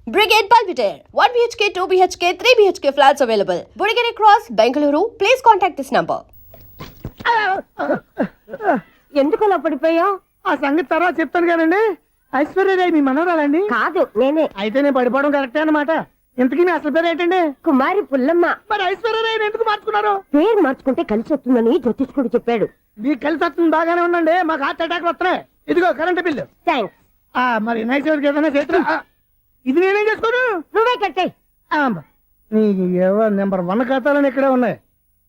Brigade Palpitaire, 1 BHK, 2 BHK, 3 BHK flats available. Burigere Cross, Bengaluru. Please contact this number. ఎందుకు అలా పడిపోయావు? ఆ సంగతి తర్వాత చెప్తాను కదండి. ఐశ్వర్యరాయ్ మీ మనవరాలండి? కాదు, నేనే. అయితే నేను పడిపోవడం కరెక్టే అన్నమాట. ఇంతకీ మీ అసలు పేరు ఏంటండి? కుమారి పుల్లమ్మ. మరి ఐశ్వర్యరాయ్ ఎందుకు మార్చుకున్నారు? పేరు మార్చుకుంటే కలిసి వస్తుందని జ్యోతిష్కుడు చెప్పాడు. మీకు కలిసి వస్తుంది బాగానే ఉండండి, మాకు హార్ట్ అటాక్ వస్తున్నాయి. ఇదిగో కరెంట్ బిల్లు. థ్యాంక్స్. మరి నైట్ ఏదైనా చేతులు ఇది నేనేం చేసుకోను, నువ్వే కట్టే. నీకు ఎవరు నెంబర్ 1 ఖాతాలని ఇక్కడే ఉన్నాయి.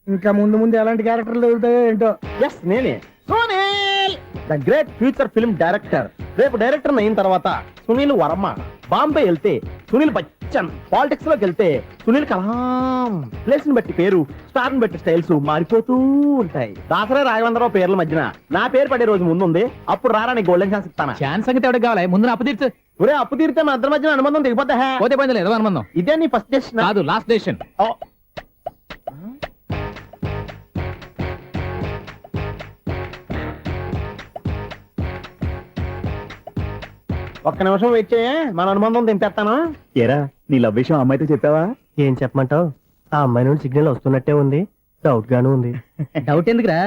ఇంకా ముందు ముందు ఎలాంటి క్యారెక్టర్లు దొరుకుతాయో ఏంటో. ఎస్ నేనే Sunil, the great future film director. రేపు డైరెక్టర్ అయిన తర్వాత సునీల్ వర్మ. బాంబే వెళ్తే సునీల్ బచ్చన్, పాలిటిక్స్ లోకి వెళ్తే సునీల్ కలాం. ప్లేస్ ని బట్టి పేరు, స్టార్ ని బట్టి స్టైల్స్ మారిపోతూ ఉంటాయి. దాసరా రాఘవేంద్రరావు పేర్ల మధ్యన నా పేరు పడే రోజు ముందుంది. అప్పుడు రారా నీ గోల్డెన్ ఛాన్స్ ఇస్తాను. ఛాన్స్ సంగతి ఎవరికి కావాలి? ముందు అప్పు తీర్చు. ఒరే అప్పు తీరితే మన ఇద్దరి మధ్యన అనుబంధం దిగిపోతా. పోతే పోయింది లేదు అనుబంధం. ఇదే నీ ఫస్ట్ డెస్టినేషన్ కాదు, లాస్ట్ డెసిషన్. ఒక్క నిమిషం వెయిట్ చేయ, మన అనుబంధం దింపేస్తాను. ఏరా నీ లవ్ విషయం అమ్మాయితో చెప్పావా? ఏం చెప్పమంటావు? ఆ అమ్మాయి నుండి సిగ్నల్ వస్తున్నట్టే ఉంది, డౌట్ గాను ఉంది. డౌట్ ఎందుకురా,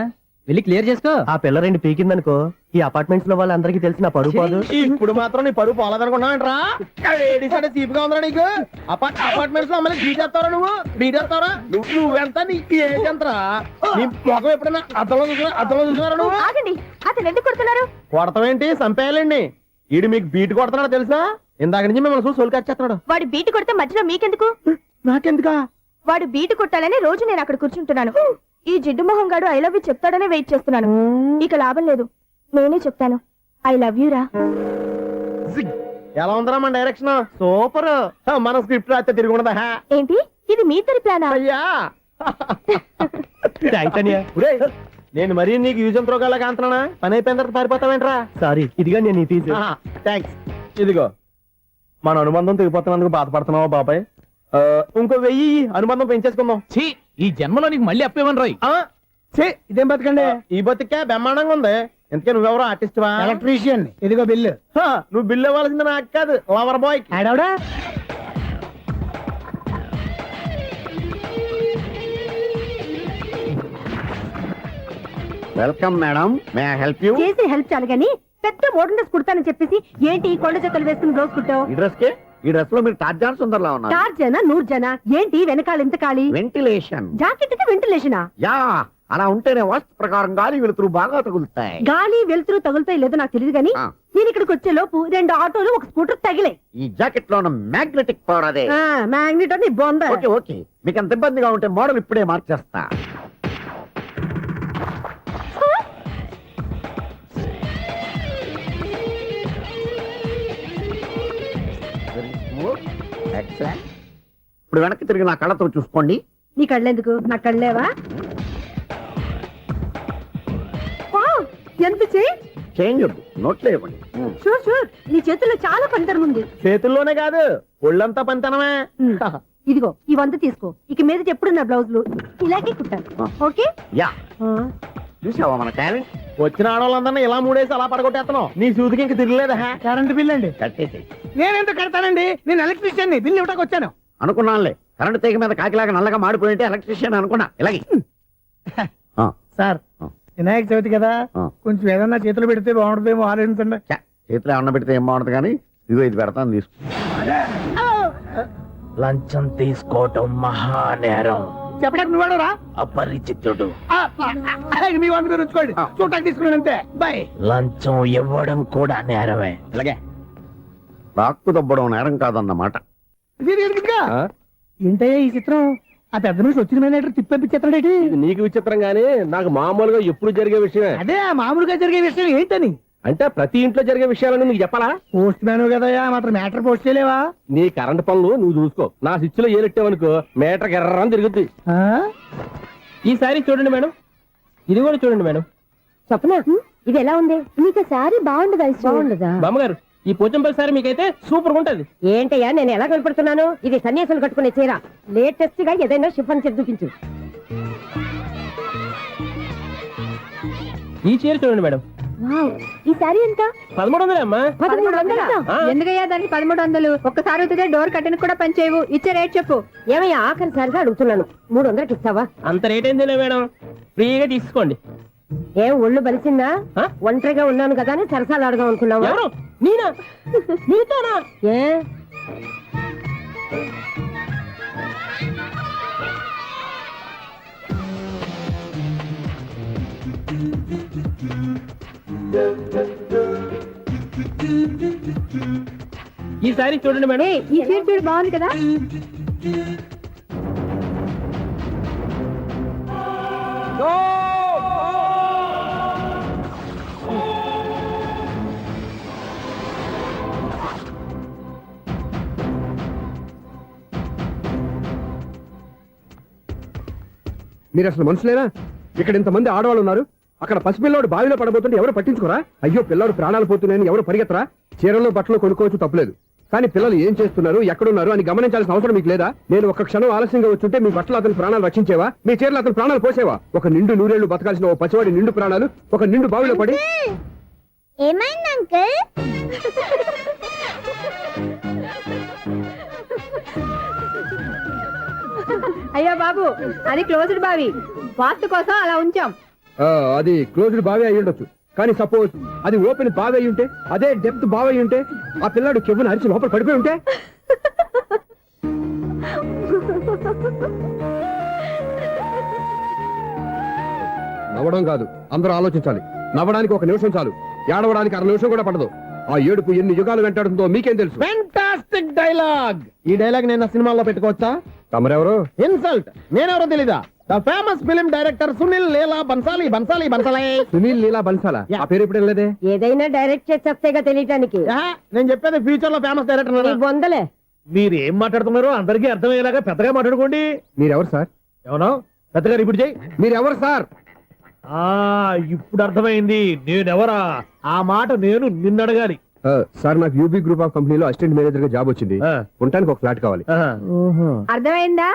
వెళ్ళి క్లియర్ చేసుకో. ఆ పిల్ల 2 పీకిందనుకో, ఈ అపార్ట్మెంట్స్ లో వాళ్ళందరికీ తెలిసిన పరువు పోదు. ఇప్పుడు మాత్రం నీ పరువు పోలేదనుకున్నావంటరా? చీపుగా ఉందా నీకు? అపార్ట్మెంట్స్ లో అమ్మని బీటేస్తారా? బీటేస్తారా? నువ్వెంత, నీకు ఏంటంతరా? నీ మొఖం ఎప్పుడైనా అద్దంలో చూసినారా నువ్వు? ఆగండి, అతను ఎందుకు కొడుతున్నారు? కొడతావేంటి? చంపేయాలండి. ఈడు మీకు బీట్ కొడుతున్నాడు తెలుసా? ఇందాక నుంచి మిమ్మల్ని చూసి సోల్కొచ్చేస్తున్నాడు. వాడు బీటు కొడితే మధ్యలో మీకెందుకు? నాకెందుకా? వాడు బీటు కొట్టాలని రోజు నేను అక్కడ కూర్చుంటున్నాను. ఈ జిడ్డు మొహం గాడు ఐ లవ్ యూ చెప్తాడనే వెయిట్ చేస్తున్నాను. ఇక లాభం లేదు, నేనే చెప్తాను. ఐ లవ్ యూ రా. ఎలా ఉందరా మన డైరెక్షన్? సూపర్. మన స్క్రిప్ట్ రాస్తే తిరిగి ఉండదా? ఏంటి ఇది మీ ఇద్దరి ప్లానా? అయ్యా నేను మరీ నీకు యూజ్ ఎంతో గల కాంతనా? పని అయిపోయిన తర్వాత పారిపోతావేంట్రా? సారీ, ఇదిగా నేను ఈ ఫీజు. థ్యాంక్స్. ఇదిగో మన అనుబంధం తెగిపోతున్నందుకు బాధపడుతున్నావా బాబాయ్? ఇంకో 1000 అనుబంధం పెంచేసుకుందాం. ఛీ, ఈ జన్మలో నీకు మళ్ళీ అప్పు ఇవ్వను రోయ్. ఇదేం బతకండి? ఈ బతికే బ్రహ్మాండంగా ఉంది. ఎందుకే నువ్వెవరో ఆర్టిస్ట్ వా? ఎలక్ట్రీషియన్. ఇదిగో బిల్లు. నువ్వు బిల్లు ఇవ్వాల్సింది నాకు కాదు, లవర్ బాయ్. ఆడవడా? Welcome madam, may I help you? చేసి హెల్ప్ చాలు గాని పెద్ద మోడల్ డ్రెస్ కుడతానని చెప్పేసి ఏంటి కొండ జతలు వేసుకుని రోజు కుట్టావు? ఈ డ్రెస్ లో మీరు టార్జాన్ సుందర్లా ఉన్నారు. 4 జన 100 జన ఏంటి వెనకాల ఎంత ఖాళీ? వెంటిలేషన్. జాకెట్ కి వెంటిలేషనా? యా, అలా ఉంటేనే వాస్తు ప్రకారం గాలి వెలుతురు బాగా తగులుతాయి. గాలి వెలుతురు తగులుతాయి లేదో నాకు తెలియదు గానీ నేను ఇక్కడికి వచ్చే లోపు 2 ఆటోలు 1 స్కూటర్ తగిలే. ఈ జాకెట్ లో ఉన్న మ్యాగ్నెటిక్ పవర్ అదే. మ్యాగ్నెట్ అని బొంద. ఓకే ఓకే, మీకు అంత ఇబ్బందిగా ఉంటే మోడల్ ఇప్పుడే మార్చేస్తా. ఇప్పుడు వెనక్కి తిరిగి నా కళ్ళతో చూసుకోండి. నీ కళ్ళెందుకు, నా కళ్ళేవా? ఎంత చేంజ్ వద్దు, నోట్లో ఇవ్వండి. షూర్ షూర్, నీ చేతుల్లో చాలా పనితనం ఉంది. చేతుల్లోనే కాదు, ఒళ్ళంతా పనితనమే. ఇదిగో ఈ 100 తీసుకో. ఇక మీద ఎప్పుడు నా బ్లౌజులు ఇలాగే కుట్టాను. ఓకే? యా, చూసావా మన టాలెంట్? వచ్చిన ఆడవాళ్ళందరినీ ఇలా మూడేసి అలా పడగొట్టేస్తున్నావు. నీ సూదికి ఇంక తిరగలేదా? కరెంట్ బిల్ అండి. కట్టేసి. నేనెందుకు కడతానండి? నేను ఎలక్ట్రీషియన్. బిల్ ఇవ్వడానికి వచ్చాను. అనుకున్నానులే, కరెంట్ తీగ మీద కాకిలాగా నల్లగా మాడిపోయింటే ఎలక్ట్రీషియన్ అనుకున్నా. ఇలాగే సార్, వినాయక చవితి కదా, కొంచెం ఏదన్నా చేతులు పెడితే బాగుంటుందేమో ఆలోచించండి. చేతిలో అన్న పెడితే ఏం బాగుంటుంది కానీ ఇదిగో ఇది పెడతాను, తీసుకో. లంచం తీసుకోవటం మహానేరం. చెప్పడానికి నువ్వాడరా? అపరిచితుడు. మీ 100 రూపాయలు ఉంచుకోండి, చూడటానికి తీసుకున్నాను అంతే. బాయ్. లంచం ఇవ్వడం కూడా నేరమే. ఇలాగే రాక్కు దబ్బడం నేరం కాదన్నమాట. ఏంటయ్యా ఈ చిత్రం? ఆ పెద్ద మనిషి వచ్చిన మేనేటర్ తిప్పించేస్తాడేటి? ఇది నీకు విచిత్రం గానీ నాకు మామూలుగా ఎప్పుడు జరిగే విషయమే. అదే మామూలుగా జరిగే విషయం ఏంటని? అంటే ప్రతి ఇంట్లో జరిగే విషయాలను నీకు చెప్పాలా? పోస్ట్ మ్యాన్ కదయ్యా, మాత్రం మ్యాటర్ పోస్ట్ చేయలేవా? నీ కరెంట్ పనులు నువ్వు చూసుకో. నా స్విచ్ లో ఏలెట్టావనుకో మీటర్ ఎర్రని తిరుగుద్ది. ఈసారి చూడండి మేడం, ఇది కూడా చూడండి మేడం. చెప్పనా, ఇది ఎలా ఉంది? నీకు సారీ బాగుండదా? బాగుండదా బామ్మగారు? ఈ పోచంపల్లి సారీ మీకైతే సూపర్ ఉంటది. ఏంటయ్యా నేను ఎలా కనపడుతున్నాను? ఇది సన్యాసులు కట్టుకునే చీర. లేటెస్ట్ గా ఏదైనా షిఫాన్ చేసి చూపించు. ఈ చీర చూడండి మేడం, ఈ సారీ ఎంత? 1300 అమ్మా. 1300. ఎందుకయ్యా దానికి 1300? ఒక్కసారి అవుతుందే డోర్ కట్టిన కూడా పనిచేయవు. ఇచ్చే రేట్ చెప్పు. ఏమయ్యా ఆఖరిసారిగా అడుగుతున్నాను, 300కి ఇస్తావా? అంత రేట్ ఏందిలే మేడం, ఫ్రీగా తీసుకోండి. ఏం ఒళ్ళు బలిసిందా? ఆ? ఒంటరిగా ఉన్నాను కదా అని సరసాలు అడగా అనుకున్నావా? ఎవరు నేనా? మీతోనా? ఏ ఈ సారీ చూడండి మేడం. ఈ చీర చూడు బాగుంది కదా. మీరు అసలు మనుషులేనా? ఇక్కడ ఇంతమంది ఆడవాళ్ళు ఉన్నారు, అక్కడ పసిపిల్లాడు బావిలో పడబోతుంటే ఎవరు పట్టించుకోరా? అయ్యో పిల్లాడు ప్రాణాలు పోతున్నాయని ఎవరు పరిగెత్తరా? చీరలు బట్టలు కొనుక్కోవచ్చు, తప్పులేదు. కానీ పిల్లలు ఏం చేస్తున్నారు, ఎక్కడున్నారు అని గమనించాల్సిన అవసరం మీకు లేదా? నేను ఒక్క క్షణం ఆలస్యంగా వచ్చుంటే మీ బట్టలు అతని ప్రాణాలు రక్షించేవా? మీ చీరలు అతని ప్రాణాలు పోసేవా? ఒక నిండు నూరేళ్లు బతకాల్సిన ఓ పసివాడి నిండు ప్రాణాలు ఒక నిండు బావిలో పడి. ఏమైంది అంకుల్? అయ్యో బాబు, అది క్లోజ్డ్ బావి, వాస్తు కోసం అలా ఉంచాం. అది క్లోజ్డ్ బావి అయి ఉండొచ్చు, కానీ సపోజ్ అది ఓపెన్ బావి అయి ఉంటే, అదే డెప్త్ బావి అయి ఉంటే, ఆ పిల్లాడు కెవ్వును అరిచి లోపల పడిపోయి ఉంటే. నవ్వడం కాదు, అందరూ ఆలోచించాలి. నవ్వడానికి ఒక నిమిషం చాలు, ఏడవడానికి 1/2 నిమిషం కూడా పడదు. ఆ ఏడుపు ఎన్ని యుగాలు వెంటాడుతుందో మీకేం తెలుసు? Fantastic dialogue. ఈ డైలాగ్ నేను సినిమాలో పెట్టుకోవచ్చా? తమరెవరు? ఇన్సల్ట్. నేనెవరో తెలీదా? The famous film director Sunil Leela Bhansali. Sunil Leela బన్సాలా? ఆ పేరు ఎప్పుడు లేదే. ఏదైనా డైరెక్ట్ చేసేస్తేగా తెలియటానికి. నేను చెప్పేది ఫ్యూచర్ లో ఫేమస్ డైరెక్టర్. బొందలే. మీరు ఏం మాట్లాడుతున్నారో అందరికీ అర్థమయ్యేలాగా పెద్దగా మాట్లాడుకోండి. మీరెవరు సార్? ఎవరో పెద్దగా రిపీట్ చేయి. మీరెవరు సార్? ఇప్పుడు అర్థమైంది నేనెవరా. ఆ మాట నేను నిన్నడగాలి. సార్, నాకు యూబీ గ్రూప్ ఆఫ్ కంపెనీలో అసిస్టెంట్ మేనేజర్ గా జాబ్ వచ్చింది. ఉండటానికి ఒక ఫ్లాట్ కావాలి. అర్థమైందా?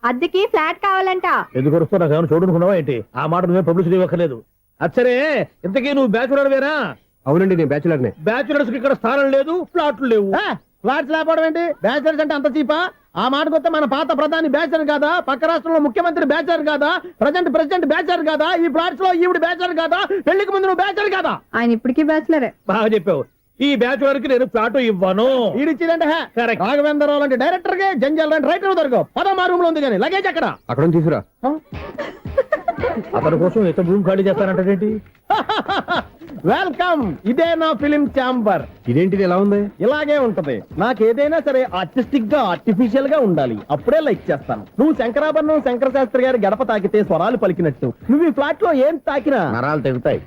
అద్దెకి ఫ్లాట్ కావాలంట. ఎందుకు వస్తున్నా ఏమైనా చూడనుకున్నావా ఏంటి? ఆ మాట నువ్వే పబ్లిసిటీ ఇవ్వక్కర్లేదు. అచ్చరే, ఇంతకీ నువ్వు బ్యాచులర్ వేరా? అవునండి, నేను బ్యాచులర్నే. బ్యాచులర్స్ కి ఇక్కడ స్థానం లేదు, ఫ్లాట్లు లేవు. ఫ్లాట్స్ లేకపోవడం ఏంటి? బ్యాచులర్స్ అంటే అంత చీపా? ఆ మాటకొస్తే మన పాత ప్రధాని బ్యాచర్ కాదా? పక్క రాష్ట్రంలో ముఖ్యమంత్రి బ్యాచర్ కాదా? ప్రెసిడెంట్ బ్యాచర్ కాదా? ఈ ఫ్లాట్స్ లో ఈవిడ బ్యాచర్ కాదా? పెళ్లికి ముందు నువ్వు బ్యాచర్ కాదా? ఆయన ఇప్పటికీ బ్యాచులరే. బాగా చెప్పావు. ఈ బ్యాచులర్ కి నేను ఫ్లాట్ ఇవ్వను. ఇడిచిందంటే రాఘవేంద్రరావు లాంటి డైరెక్టర్ కి జంజల్ లాంటి రైటర్ దొరకవు. 10వ రూమ్ లో ఉంది కానీ లగేజ్ అక్కడ. అక్కడ తీసుకురా. అతని కోసం ఎంత రూమ్ ఖాళీ చేస్తానంటే వెల్కమ్. ఇదే నా ఫిలిం ఛాంబర్. ఇదేంటిది ఎలా ఉంది? ఇలాగే ఉంటది. నాకు ఏదైనా సరే ఆర్టిస్టిక్ గా ఆర్టిఫిషియల్ గా ఉండాలి, అప్పుడే లైక్ చేస్తాను. నువ్వు శంకరాభరణం శంకర శాస్త్రి గారి గడప తాకితే స్వరాలు పలికినట్టు నువ్వు ఈ ఫ్లాట్ లో ఏం తాకినా నరాలు తెగుతాయి.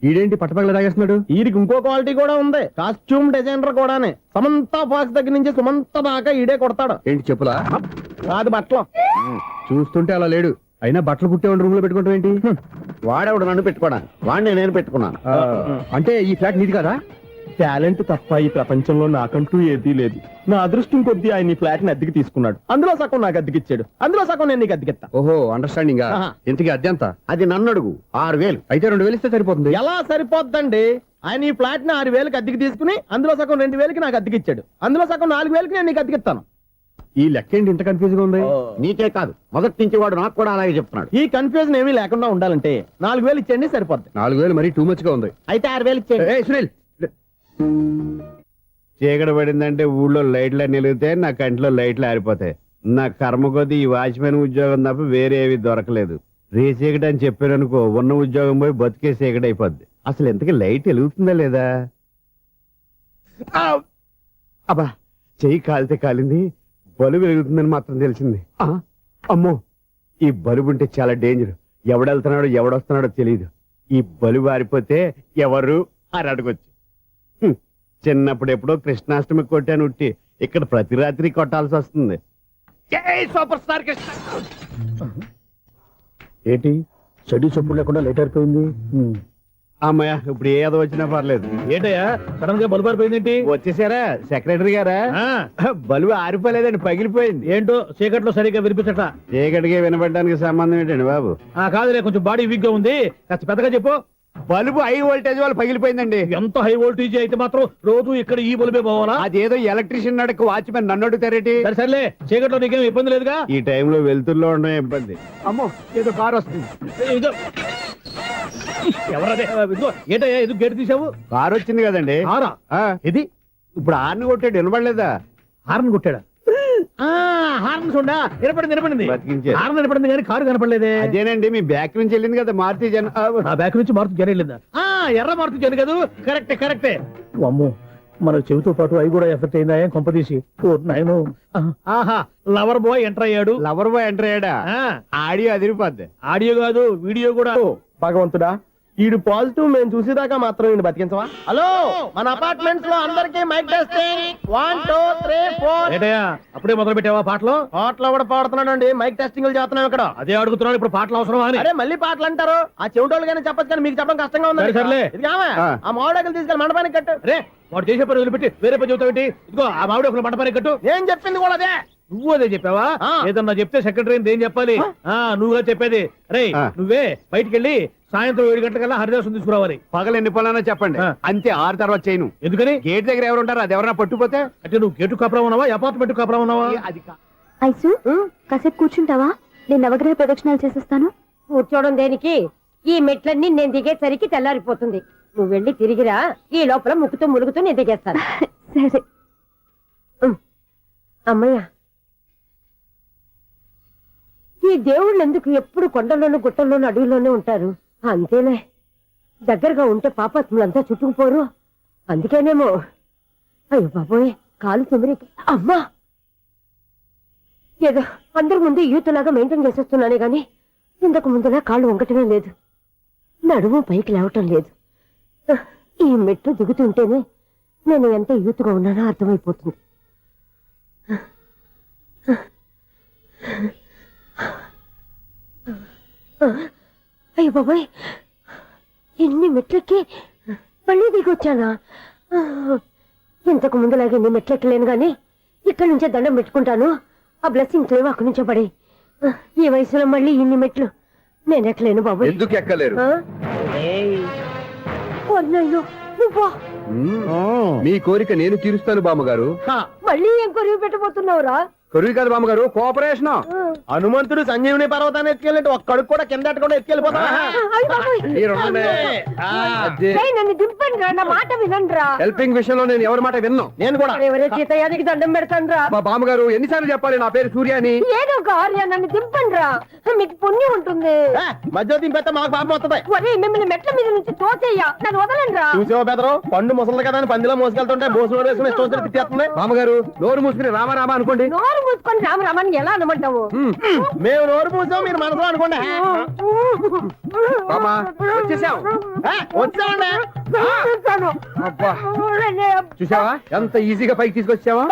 ఈడేంటి పట్టపగల తాగేస్తున్నాడు? వీరికి ఇంకో క్వాలిటీ కూడా ఉంది. కాస్ట్యూమ్ డిజైనర్ కూడానే. సమంత ఫాక్స్ దగ్గర నుంచి సుమంత దాకా ఈడే కొడతాడు. ఏంటి చెప్పులా? కాదు, బట్టలు. చూస్తుంటే అలా లేడు. అయినా బట్టలు కుట్టేవాడి రూమ్ లో పెట్టుకుంటాం ఏంటి? వాడేవాడు నన్ను పెట్టుకోడా? వాడిని నేను పెట్టుకున్నాను. అంటే ఈ ఫ్లాట్ నీది కదా? టాలెంట్ తప్ప ఈ ప్రపంచంలో నాకంటూ ఏదీ లేదు. నా అదృష్టం కొద్దీ ఆయన ఈ ఫ్లాట్ ని అద్దెకి తీసుకున్నాడు. అందులో సగం నాకు అద్దెకిచ్చాడు, అందులో సగం నేను నీకు అద్దెకిస్తా. ఓహో, అండర్స్టాండింగ్. ఇంతకీ అద్దె ఎంత? అది నన్ను అడుగు. 6000. అయితే 2000 ఇస్తే సరిపోతుంది. ఎలా సరిపోద్దండి? ఆయన ఈ ఫ్లాట్ ని 6000కి అద్దెకి తీసుకుని అందులో సగం 2000కి నాకు అద్దెకిచ్చాడు, అందులో సగం 4000కి నేను నీకు అద్దెకిస్తాను. ఈ లెక్క ఏంటి ఇంత కన్ఫ్యూజ్ గా ఉంది? నీకే కాదు, మొదటి నుంచి వాడు నాకు కూడా అలాగే చెప్తున్నాడు. ఈ కన్ఫ్యూజన్ ఏమీ లేకుండా ఉండాలంటే 4000 ఇచ్చేయండి, సరిపోద్ది. 4000 మరీ టూ మచ్ గా ఉంది. అయితే 6000 ఇచ్చేయండి. ఏయ్ సునీల్, చీకటి పడిందంటే ఊళ్ళో లైట్లు నిలిగితే నా కంట్లో లైట్లు ఆరిపోతాయి. నా కర్మ కొద్దీ ఈ వాచ్మెన్ ఉద్యోగం తప్ప వేరే ఏవి దొరకలేదు. రేచీకటి అని చెప్పారనుకో, ఉన్న ఉద్యోగం పోయి బతికే చీకటి అయిపోద్ది. అసలు ఎంతకీ లైట్ వెలుగుతుందా లేదా? అబ్బా, చెయ్యి కాలితే కాలింది, బలుబు వెలుగుతుందని మాత్రం తెలిసింది. అమ్మో, ఈ బలుబు ఉంటే చాలా డేంజర్. ఎవడెళ్తున్నాడో ఎవడొస్తున్నాడో తెలియదు. ఈ బలుబు ఆరిపోతే ఎవరు అని అడగొచ్చు. చిన్నప్పుడు ఎప్పుడో కృష్ణాష్టమి కొట్టాను ఉట్టి, ఇక్కడ ప్రతి రాత్రి కొట్టాల్సి వస్తుంది. Super star Krishna. ఏంటి చెడు చెప్పుడు లేకుండా లేట్ అయిపోయింది? అమ్మయ్య ఇప్పుడు ఏదో వచ్చినా పర్లేదు. ఏంటయ్యా సడన్ గా బలుపు ఆరిపోయిందేంటి? వచ్చేసారా సెక్రటరీ గారా? బలువు ఆరిపోలేదండి, పగిలిపోయింది. ఏంటో చీకట్లో సరిగ్గా వినిపించట. చీకటికి వినపడడానికి సంబంధం ఏంటండి బాబు? కాదులే, కొంచెం బాడీ వీక్ గా ఉంది, కాస్త పెద్దగా చెప్పు. బల్బు హై వోల్టేజ్ వాళ్ళు పగిలిపోయిందండి. ఎంత హై వోల్టేజ్ అయితే మాత్రం రోజు ఇక్కడ ఈ బల్బే పోవాలా? అదేదో ఎలక్ట్రీషియన్ నడక వాచ్మెన్ నన్ను అడుగుతారేటి? సరే సర్లే, చీకట్లో నీకేం ఇబ్బంది లేదుగా? ఈ టైంలో వెళ్తుల్లో ఉండడం ఇబ్బంది. అమ్మో ఏదో కారు వస్తుంది. ఇదో ఎవరదే? ఇదిగో ఏంటయ్యా ఎందుకు గేట్ తీసావు? కారు వచ్చింది కదండి. ఆరా ఇది ఇప్పుడు ఆర్ని కొట్టాడు, వినపడలేదా? హార్న్ కొట్టాడా? హార్న్ చూడా వినపడింది. బతికించారు. హార్న్ వినపడింది కానీ కారు కనపడలేదే. అదేనండి మీ బ్యాక్ నుంచి వెళ్ళింది కదా మారుతి జన. ఆ బ్యాక్ నుంచి మారుతి జన వెళ్ళిందా? ఎర్ర మారుతి జన కదా, కరెక్టే. అమ్మో, మన చెవితో పాటు అవి కూడా ఎఫెక్ట్ అయిందా? ఏం కొంపదీసి నాయను. ఆహా, లవర్ బాయ్ ఎంటర్ అయ్యాడు. లవర్ బాయ్ ఎంటర్ అయ్యాడా? ఆడియో అదిరిపోద్ది. ఆడియో కాదు వీడియో కూడా. భగవంతుడా, ఈడు పాజిటివ్ మేము చూసేదాకా మాత్రం ఈయన బతికించవా? హలో, మన అపార్ట్మెంట్స్ లో అందరికి మైక్ టెస్టింగ్ 1 2 3 4. ఏంటయ్యా అప్పుడే మొదలు పెట్టావా పాటలు? పాటలు కూడా పాడుతున్నాడు అండి, మైక్ టెస్టింగ్ చేస్తున్నాం ఇక్కడ. అదే అడుగుతున్నాడు, ఇప్పుడు పాటలు అవసరమా అని. అరే మళ్ళీ పాటలు అంటారు, ఆ చెవిటోళ్ళు కానీ చెప్పచ్చు కానీ మీకు చెప్పడం కష్టంగా ఉంది. సర్లే. ఇది కావా? ఆ మామిడాకులు తీసుకెళ్ళి మండపానికి కట్టు. అరే వాడు చేసే పని వదిలిపెట్టి వేరే పని చెబుతావు ఏంటి? ఇదిగో ఆ మామిడి ఒక మంటపానికి కట్టు. నేను చెప్పింది కూడా అదే. నువ్వు అదే చెప్పావా? ఏదన్నా చెప్తే సెక్రటరీ ఏం చెప్పాలి? నువ్వుగా చెప్పేది. రే నువ్వే బయటికి వెళ్ళి సాయంత్రం 7 గంటలకల్లా హరిదాసు తీసుకురావాలి. పగలు ఎన్ని పనులన్నా చెప్పండి, అంతే. 6 తర్వాత చేయను. ఎందుకని? గేట్ దగ్గర ఎవరు ఉంటారు, అది ఎవరన్నా పట్టుకుపోతే. అంటే నువ్వు గేటు కాపురా ఉన్నావా, అపార్ట్మెంట్ కాపురా ఉన్నావా? అది ఐసు కాసేపు కూర్చుంటావా? నేను నవగ్రహ ప్రదక్షిణాలు చేసేస్తాను. కూర్చోవడం దేనికి? ఈ మెట్లన్నీ నేను దిగేసరికి తెల్లారిపోతుంది. నువ్వు వెళ్ళి తిరిగిరా, ఈ లోపల ముక్కుతూ ములుగుతూ నేను దిగేస్తాను. సరే. అమ్మయ్య, ఈ దేవుళ్ళు ఎందుకు ఎప్పుడు కొండల్లోనూ గుట్టల్లోనూ అడవిలోనే ఉంటారు? అంతేలే, దగ్గరగా ఉంటే పాపాత్ములంతా చుట్టుకుపోరు. అందుకేనేమో. అయ్యో బాబోయ్, కాలు తిమిరి. అమ్మా, ఏదో అందరి ముందు యూత్లాగా మెయింటైన్ చేసేస్తున్నానే గాని ఇంతకు ముందులా కాళ్ళు వంకటమే లేదు, నడుము పైకి లేవటం లేదు. ఈ మెట్లు దిగుతుంటేనే నేను ఎంత యూత్గా ఉన్నానో అర్థమైపోతుంది. అయ్యో బాబాయ్, ఎన్ని మెట్లెక్కి మళ్ళీ దిగొచ్చానా? ఇంతకు ముందులాగే ఎన్ని మెట్లెక్కలేను గాని ఇక్కడి నుంచే దండం పెట్టుకుంటాను. ఆ బ్లెస్సింగ్స్ లేవు అక్కడి నుంచే పడి. ఈ వయసులో మళ్ళీ ఇన్ని మెట్లు నేను ఎక్కలేను బాబు. ఎందుకు ఎక్కలేరు? నువ్వా? మీ కోరిక నేను తీరుస్తాను బామ్మగారు. మళ్ళీ ఏం కొరివి పెట్టబోతున్నావురా? కొరివి కాదు బామ్మగారు, కోఆపరేషన్. హనుమంతుడు సంజీవుని పర్వతాన్ని ఎత్తుకెళ్ళి ఒక్కడికి కూడా కింద ఎట్టకుండా ఎత్తుకెళ్ళిపోతా. నన్ను దింపండి రా, నా మాట వినండి రా. హెల్పింగ్ విషయంలో నేను ఎవరి మాట విన్నాను. నేను కూడా. ఎవరే సీతయ్యానికి దండం పెడతాను రా. మా బామ్మగారు ఎన్నిసార్లు చెప్పాలి నా పేరు సూర్య అని? ఏదో ఒక ఆర్య, నన్ను దింపండి రా, మీకు పుణ్యం ఉంటుంది. మధ్య దింపేస్తే మాకు పాపం వస్తుంది. ఒరే, మిమ్మల్ని మెట్ల మీద నుంచి తోసేయ్యా, నన్ను వదలండి రా. చూసావా బెదరు, పండు ముసలి కదా అని పందిలో మోసుకెళ్తుంటే బోసు వేసుకుని ఇష్టం తిట్టేస్తుంది. బామ్మగారు నోరు మూసుకుని రామారామా అనుకోండి. నోరు మూసుకొని రామరామని ఎలా అనమంటావు? మేము నోరు మూసాం, మీరు మనసులో అనుకోండి. బామ్మా వచ్చేసాం. వచ్చామండి. అబ్బా, చూసావా ఎంత ఈజీగా పైకి తీసుకొచ్చావా?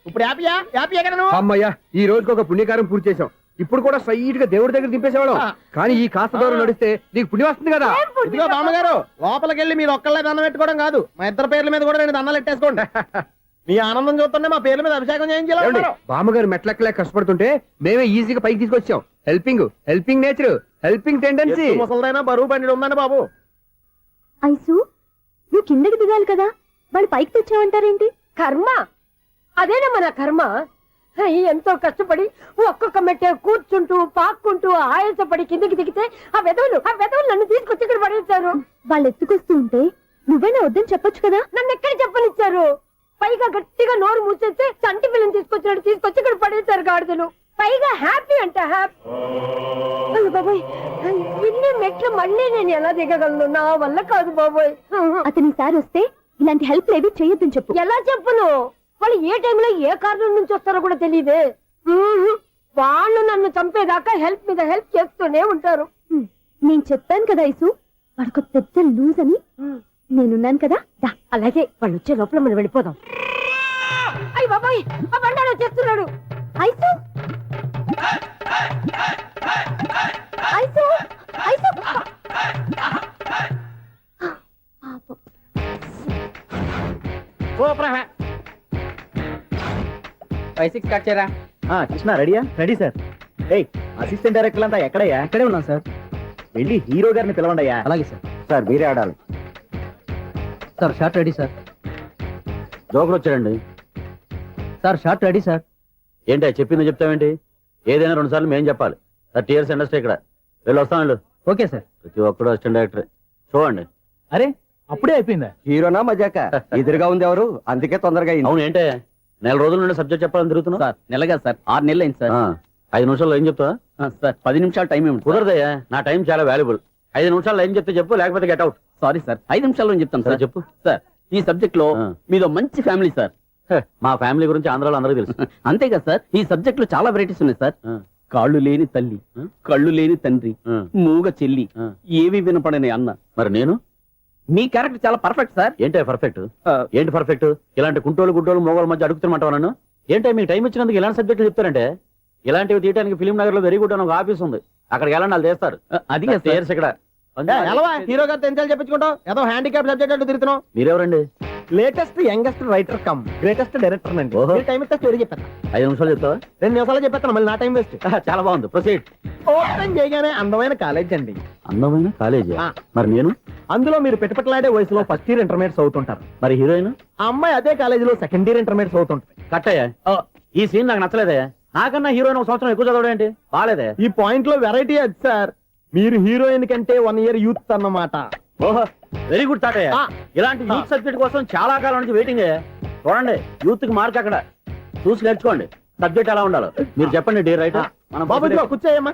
ఇప్పుడు హ్యాపీయా కదా నువ్వు? అమ్మయ్యా, ఈ రోజుకి ఒక పుణ్యకారం పూర్తి చేసాం. ఇప్పుడు కూడా స్ట్రైట్ గా దేవుడి దగ్గర దింపేసేవాళ్ళం. కానీ ఈ కాస్త దూరం నడిస్తే నీకు పుణ్యం వస్తుంది కదా. ఇదిగో బామ్మగారు, లోపలికి వెళ్ళి మీరు ఒక్కళ్ళే దండం పెట్టుకోవడం కాదు, మా ఇద్దరు పేర్ల మీద కూడా నేను దండాలు ఎట్టేసుకోండి. మీ ఆనందం చూస్తుంటే మా పేర్ల మీద అభిషేకం చేయించాలి. బామ్మగారు మెట్లెక్కలే కష్టపడుతుంటే మేమే ఈజీగా పైకి తీసుకొచ్చాం. Helping nature, helping tendency. ముసలిదైనా బరువు బండి ఉందండి బాబు. ఐసు నువ్వు కిందకి దిగాలి కదా, వాళ్ళు పైకి తెచ్చావంటారేంటి? కర్మ అదేనమ్మా, నా కర్మ. ఎంతో కష్టపడి ఒక్కొక్క మెట్ట కూర్చుంటూ పాక్కుంటూ ఆయాసపడి కిందకి దిగితే ఆ వెధవులు నన్ను తీసుకొచ్చి ఇక్కడ పడేశారు. వాళ్ళు ఎత్తుకొస్తూ ఉంటే నువ్వేనా వద్దని చెప్పొచ్చు కదా. నన్ను ఎక్కడ చెప్పనిచ్చారు? పైగా గట్టిగా నోరు మూసేస్తే చంటి పిల్లని తీసుకొచ్చి ఇక్కడ పడేశారు గాడిదలు. పైగా హ్యాపీ అంటే హ్యాపీ. బాబోయ్, ఇన్ని మెట్లు మళ్ళీ నేను ఎలా దిగగలను? నా వల్ల కాదు బాబోయ్. అతని సారి వస్తే ఇలాంటి హెల్ప్ లేవి చేయొద్దని చెప్పు. ఎలా చెప్పును? వాళ్ళు ఏ టైంలో ఏ కారణం నుంచి వస్తారో కూడా తెలియదే. వాళ్ళు నన్ను చంపేదాకా హెల్ప్ మీద హెల్ప్ చేస్తూనే ఉంటారు. నేను చెప్పాను కదా ఐసు, వాడికి పెద్ద లూజ్ అని. నేనున్నాను కదా. అలాగే వాళ్ళు వచ్చే లోపల మనం వెళ్ళిపోదాం. అయ్య బాబాయ్, ఆ బండారు వచ్చేస్తున్నాడు. ఐసు ఐసు ఐసు బైసిక్స్ కట్ చేయరా కృష్ణ రెడీయా? Ready sir. ఏయ్ అసిస్టెంట్ డైరెక్టర్ అంతా ఎక్కడయ్యా? ఇక్కడే ఉన్నాం సార్. వెళ్ళి హీరో గారిని పిలవండి అయ్యా. అలాగే సార్. సార్ మీరే ఆడాలి sir. Short ready sir. Joker వచ్చాడండి సార్. Short ready sir. ఏంటి చెప్పింది చెప్తావేంటి? ఏదైనా 2 సార్లు మేము చెప్పాలి. 30 years ఇండస్ట్రీ ఇక్కడ. వెళ్ళి వస్తాం వెళ్ళు. Okay sir. ప్రతి ఒక్కడు అసిస్టెంట్ డైరెక్టర్ చూడండి. అరే అప్పుడే అయిపోయిందా? హీరోనా మజాక ఎదురుగా ఉంది ఎవరు, అందుకే తొందరగా అయింది. అవును ఏంటే 4 రోజుల నుండి సబ్జెక్ట్ చెప్పాలని తిరుగుతున్నా సార్. నెలగా సార్ 6 నెలలు అయింది సార్. 5 నిమిషాల్లో ఏం చెప్తా సార్? 10 నిమిషాలు టైం ఏమి కుదరదయ్యా. నా టైం చాలా వాల్యుబుల్. 5 నిమిషాల్లో ఏం చెప్తే చెప్పు, లేకపోతే గెట్ అవుట్. సారీ సార్, 5 నిమిషాల్లో చెప్తాను సార్. చెప్పు సార్. ఈ సబ్జెక్ట్ లో మీదో మంచి ఫ్యామిలీ సార్. మా ఫ్యామిలీ గురించి ఆంధ్రాలో అందరికీ తెలుసు. అంతే కదా సార్. ఈ సబ్జెక్ట్ లో చాలా వెరైటీస్ ఉన్నాయి సార్. కాళ్ళు లేని తల్లి, కళ్ళు లేని తండ్రి, మూగ చెల్లి, ఏవి వినపడని అన్న. మరి నేను మీ క్యారెక్టర్ చాలా పర్ఫెక్ట్ సార్. ఏంటి పర్ఫెక్ట్? ఏంటి పర్ఫెక్ట్? ఇలాంటి కుంటోలు గుడ్డోలు మోగోళ్ళ మధ్య అడుగుతున్నమాట నన్ను. ఏంటో మీకు టైం ఇచ్చినందుకు ఇలాంటి సబ్జెక్టులు చెప్తారంటే? ఇలాంటివి తీయడానికి ఫిలిం నగర్ లో వెరీ గుడ్ అని ఒక ఆఫీస్ ఉంది. అక్కడికి వెళ్ళండి, వాళ్ళు చేస్తారు. అది ఇక్కడ హీరో గారితో ఎంత చెప్పించుకుంటావు? ఏదో హ్యాండిక్యాప్ సబ్జెక్ట్ అంటూ తిరుగుతున్నావు. మీరెవరండి? Latest youngest writer cum greatest director అండి. ఓహో. టైం ఇస్తే స్టోరీ చెప్పాను. 5 నిమిషాలు చెప్తావా? 2 నిమిషాలు చెప్పేస్తాను, మళ్ళీ నా టైం వేస్ట్. చాలా బాగుంది. ప్రొసీడ్. ఓపెన్ చేయగానే అందమైన కాలేజ్ అండి. అందమైన కాలేజీ. మరి నేను అందులో మీరు పెట్టుపట్లాడే వయసులో ఫస్ట్ ఇయర్ ఇంటర్మీడియట్స్ అవుతుంటారు. మరి హీరోయిన్ ఆ అమ్మాయి అదే కాలేజీలో సెకండ్ ఇయర్ ఇంటర్మీడియట్స్ అవుతుంటారు. కట్టయ్యా. ఈ సీన్ నాకు నచ్చలేదే. నాకన్నా హీరోయిన్ 1 సంవత్సరం ఎక్కువ చదవడం ఏంటి? బాలేదే. ఈ పాయింట్ లో వెరైటీ అది సార్. మీరు హీరోయిన్ కంటే 1 year యూత్ అన్నమాట. ఓహో వెరీ గుడ్ తాటయ్య. ఇలాంటి యూత్ సబ్జెక్ట్ కోసం చాలా కాలం నుంచి వెయిటింగ్. చూడండి యూత్ కి మార్క్ అక్కడ చూసి నేర్చుకోండి. సబ్జెక్ట్ ఎలా ఉండాలో మీరు చెప్పండి. డే రైటర్ మనం బాబు ఇదిగో కూర్చోయమ్మా.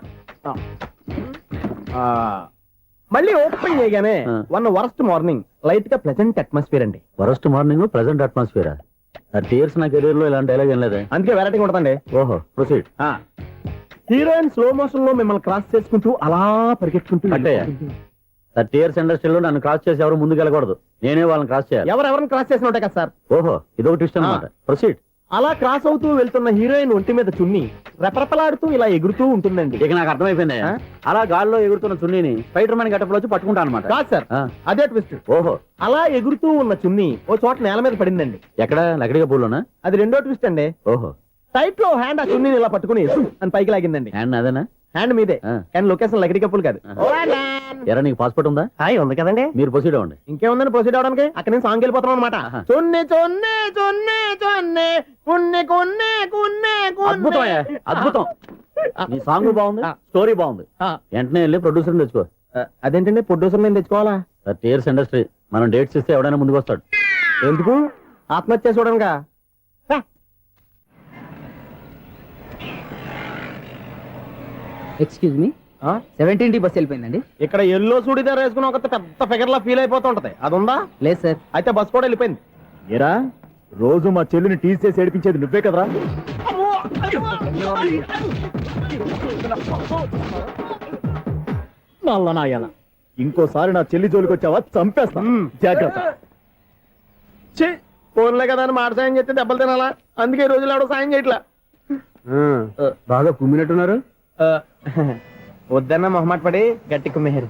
మళ్ళీ ఓపెన్ చేయగానే వరస్ట్ మార్నింగ్ లైట్ గా ప్లెజెంట్ అట్మాస్ఫియర్ అండి. Worst morning present atmosphere. 30 years నా కెరీర్ లో ఇలాంటి డైలాగ్ ఏం లేదే. అందుకే వెరైటీ ఉంటుందండి. ఓహో ప్రొసీడ్. హీరోయిన్ స్లో మోషన్ లో మిమ్మల్ని క్రాస్ చేసుకుంటూ అలా పరిగెత్తుకుంటూ కట్టయ్య. 30 years ఇండస్ట్రీలో నన్ను క్రాస్ చేసి ఎవరు ముందుకు వెళ్ళకూడదు. నేనే వాళ్ళని క్రాస్ చేయాలి. ఎవరెవరిని క్రాస్ చేసిన ఉంటాయి కదా సార్. ఓహో ఇదొక ట్విస్ట్ అన్నమాట. ప్రొసీడ్. అలా క్రాస్ అవుతూ వెళ్తున్న హీరోయిన్ ఒంటి మీద చున్ని రెపరెపలాడుతూ ఇలా ఎగురుతూ ఉంటుందండి. ఇక నాకు అర్థమైపోయింది. అలా గాల్లో ఎగురుతున్న చున్నీని స్పైడర్ మ్యాన్ గెటప్లో వచ్చి పట్టుకుంటా అనమాట. కాదు సార్, అదే ట్విస్ట్. ఓహో అలా ఎగురుతూ ఉన్న చున్ని ఓ చోట నేల మీద పడిందండి. ఎక్కడ? లకడిగా పూల్లోనా? అది రెండో ట్విస్ట్ అండి. ఓహో టైట్ లో హ్యాండ్ ఆ చున్నీని ఇలా పట్టుకుని అని పైకి లాగిందండి. హ్యాండ్ అదేనా? హ్యాండ్ మీదే, కానీ లొకేషన్ లకడి కప్పులు కాదు. ఎరా నీకు పాస్పోర్ట్ ఉందా? హాయ్ ఉంది కదండి. మీరు ప్రొసీడ్ అవ్వండి. ఇంకేముందని ప్రొసీడ్ అవడానికి? అక్కడ నేను సాంగ్ వెళ్ళిపోతాం అనమాట. చొన్నే చొన్నే చొన్నే చొన్నే కున్నే కొన్నే కున్నే అద్భుతం అద్భుతం. నీ సాంగ్ బాగుంది, స్టోరీ బాగుంది. వెంటనే వెళ్ళి ప్రొడ్యూసర్ తెచ్చుకో. అదేంటండి ప్రొడ్యూసర్ నేను తెచ్చుకోవాలా? 30 years ఇండస్ట్రీ. మనం డేట్స్ ఇస్తే ఎవడైనా ముందుకు వస్తాడు. ఎందుకు? ఆత్మహత్య చూడనుగా. Excuse me, 17D bus వెళ్ళిపోయిందండి. ఇక్కడ ఎల్లో చూడిదార్ వేసుకుని ఒక పెద్ద ఫిగర్ లా ఫీల్ అయిపోతుంటది. అది ఉందా? లేదు సార్. అయితే బస్ కూడా వెళ్ళిపోయింది. ఏరా రోజు మా చెల్లిని టీస్ చేసి ఏడిపించేది నువ్వే కదరా? నల్ల నాయాల ఇంకోసారి నా చెల్లి జోలికి వచ్చావా చంపేస్తా. జాగ్రత్త. ఫోన్లే కదా అని మాట సాయం చేస్తే దెబ్బలు తినాలా? అందుకే ఈ రోజులు ఎవడో సాయం చేయట్లా. బాగా కుమ్మినట్టున్నారు. వద్దన్న మొహమాట పడి గట్టి కుమ్మేరు.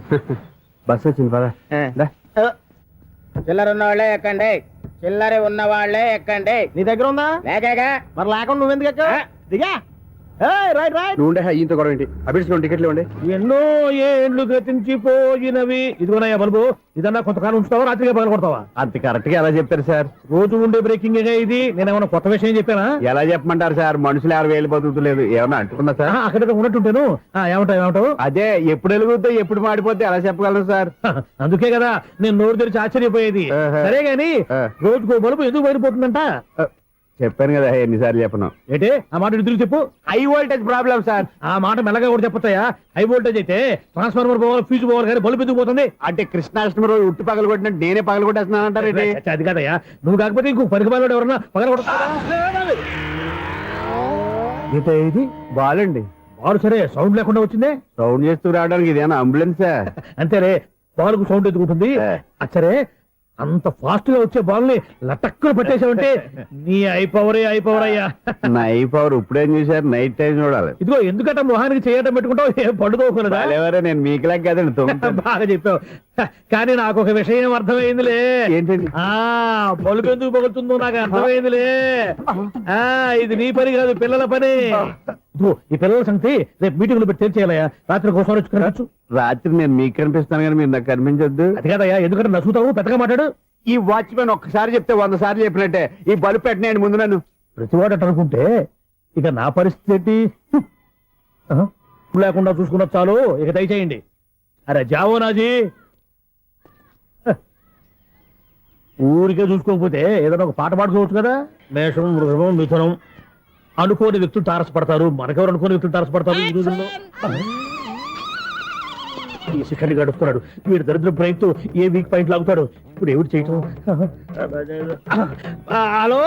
బస్ వచ్చింది పద. చిల్లర ఉన్న వాళ్ళే ఎక్కండి, చిల్లర ఉన్న వాళ్ళే ఎక్కండి. నీ దగ్గర ఉందా? లేకగా మరి లేకుండా నువ్వెందుకు ఎక్క? దిగా. Right right. నువ్వు ఉండే ఇంత గొడవ ఏంటి? అభిడ్స్లో టికెట్లు ఇవ్వండి. ఎన్నో ఏండ్లు గతించిపోయినవి. ఇదిగోనయ్యా బల్బు, ఇదన్నా కొంతకాలం ఉంచుతావా రాత్రిగా పగల కొడతావా? అంత కరెక్ట్ గా ఎలా చెప్పారు సార్? రోజు ఉండే బ్రేకింగ్ ఇది. నేనేమన్నా కొత్త విషయం చెప్పానా? ఎలా చెప్పమంటారు సార్? మనుషులు 60,000 బతుకుతలేదు. ఏమన్నా అంటున్నా సార్? అక్కడ ఉన్నట్టుంటాను. ఏమంటావు? అదే ఎప్పుడు వెలుగుద్దో ఎప్పుడు మాడిపోతే ఎలా చెప్పగలను సార్? అందుకే కదా నేను నోరు తెరిచి ఆశ్చర్యపోయేది. సరే గాని రోజుకో బలుపు ఎందుకు బయటపోతుందంట? చెప్పాను కదా ఎన్నిసార్లు చెప్పను. ఏంటే ఆ మాట ఎదురు చెప్పు. High voltage problem sir. ఆ మాట మెల్లగా కూడా చెప్పొచ్చాయా? హై వోల్టేజ్ అయితే ట్రాన్స్ఫార్మర్ పోవాలి, ఫ్యూజ్ పోవాలి, కానీ బల్బు ఎందుకు పోతుంది? అంటే కృష్ణాష్టమి రోజు ఉట్టి పగలు కొట్టినట్టు నేనే పగలు కొట్టేస్తున్నాను అంటారు. అది కాదయ్యా, నువ్వు కాకపోతే ఇంకో పరిగబాలు ఎవరన్నా పగల కొడతారా? ఇది బాలండి. బారు సరే సౌండ్ లేకుండా వచ్చిందే. సౌండ్ చేస్తూ రావడానికి ఇదేనా అంబులెన్స్? అంతేరే, బాలుకు సౌండ్ ఎదుగుతుంది. అచ్చరే అంత ఫాస్ట్ గా వచ్చే బాల్ని లటక్కున పట్టేసావంటే నీ అయిపోవరే అయ్యా. నైట్ పవర్ ఇప్పుడేం చూసారు, నైట్ టైం చూడాలి. ఇదిగో ఎందుకంటే మొహానికి చేయటం పెట్టుకుంటావు, ఏం పడుకోకూడదా? ఎవరే నేను మీకులాగా కదండి బాగా చెప్పావు. కానీ నాకు ఒక విషయం అర్థమైందిలే. ఏంటండి? బలుపు ఎందుకు పగులుతుందో నాకు అర్థమైందిలే. ఇది నీ పని కాదు, పిల్లల పని. ఇదిగో ఈ పిల్లల సంగతి రేపు మీటింగ్ లో పెట్టి తెలిసేయాలయ్యా. రాత్రి కోసం వచ్చి రాత్రి నేను మీకు కనిపిస్తాను కానీ మీరు నాకు కనిపించొద్దు. అది కాదయ్యా, ఎందుకంటే నచ్చుతావు, పెద్దగా మాట్లాడు. ఈ వాచ్మెన్ ఒక్కసారి చెప్తే 100 సార్లు చెప్పినట్టే. ఈ బల్బు పెట్టినాయండి ముందు నన్ను. ప్రతివాడు అట్ట అనుకుంటే ఇక నా పరిస్థితి ఏంటి? లేకుండా చూసుకున్న చాలు, ఇక దయచేయండి. అరే జావో నాజీ, ఊరికే చూసుకోకపోతే ఏదైనా ఒక పాట పాడుకోవచ్చు కదా. మేషం, వృషభం, మిథునం అనుకోని వ్యక్తులు తారసపడతారు. మనకెవరు అనుకోని వ్యక్తులు తారసపడతారు ఈ రోజుల్లో. ఈ శిఖండి గడుపుతున్నాడు వీడు. దరిద్ర ప్రయత్నం ఏ వీక్ పాయింట్ లాగుతాడు. ఇప్పుడు ఏమిటి చేయటం? Hello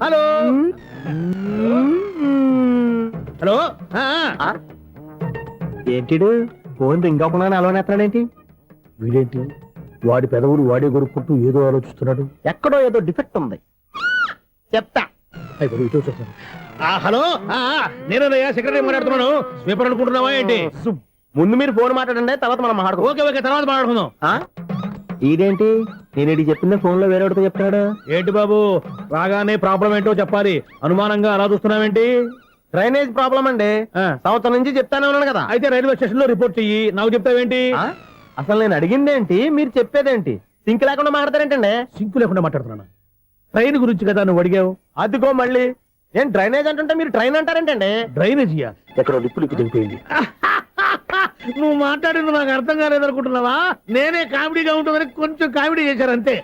hello hello. ఏంటిడు ఫోన్ రింగ్ అవ్వకుండా అలవనేస్తాడేంటి? వీడేంటి వాడి పెదవులు వాడే కొరుక్కుంటూ ఏదో ఆలోచిస్తున్నాడు. ఎక్కడో ఏదో డిఫెక్ట్ ఉంది, చెప్తా. అయిపోయి ఇటు వచ్చేస్తాను. హలో, నేనయ్యా సెక్రటరీ మాట్లాడుతున్నాను. స్వీపర్ అనుకుంటున్నావా ఏంటి? ముందు మీరు ఫోన్ మాట్లాడండి, తర్వాత మనం మాట్లాడుకో. ఓకే ఓకే, తర్వాత మాట్లాడుకుందాం. ఇదేంటి నేను చెప్పిందే ఫోన్ లో వేరే వాడితో చెప్తున్నాడు. ఏంటి బాబు, రాగానే ప్రాబ్లం ఏంటో చెప్పాలి. అనుమానంగా అలా చూస్తున్నావేంటి? డ్రైనేజ్ ప్రాబ్లం అండి. సంవత్సరం నుంచి చెప్తానే ఉన్నాను కదా. అయితే రైల్వే స్టేషన్ లో రిపోర్ట్ చెయ్యి, నాకు చెప్తావేంటి? అసలు నేను అడిగిందేంటి, మీరు చెప్పేదేంటి? సింక్ లేకుండా మాట్లాడతారేంటండి? సింకు లేకుండా మాట్లాడుతున్నాను. ట్రైన్ గురించి కదా నువ్వు అడిగావు. అదిగో మళ్ళీ ఏం డ్రైనేజ్ అంటుంటే మీరు ట్రైన్ అంటారేంటండి? డ్రైనేజీయా? ఎక్కడో లిప్పు దిగిపోయింది. నువ్వు మాట్లాడింది నాకు అర్థం కాలేదనుకుంటున్నావా? నేనే కామెడీగా ఉంటుందని కొంచెం కామెడీ చేశారు అంతే.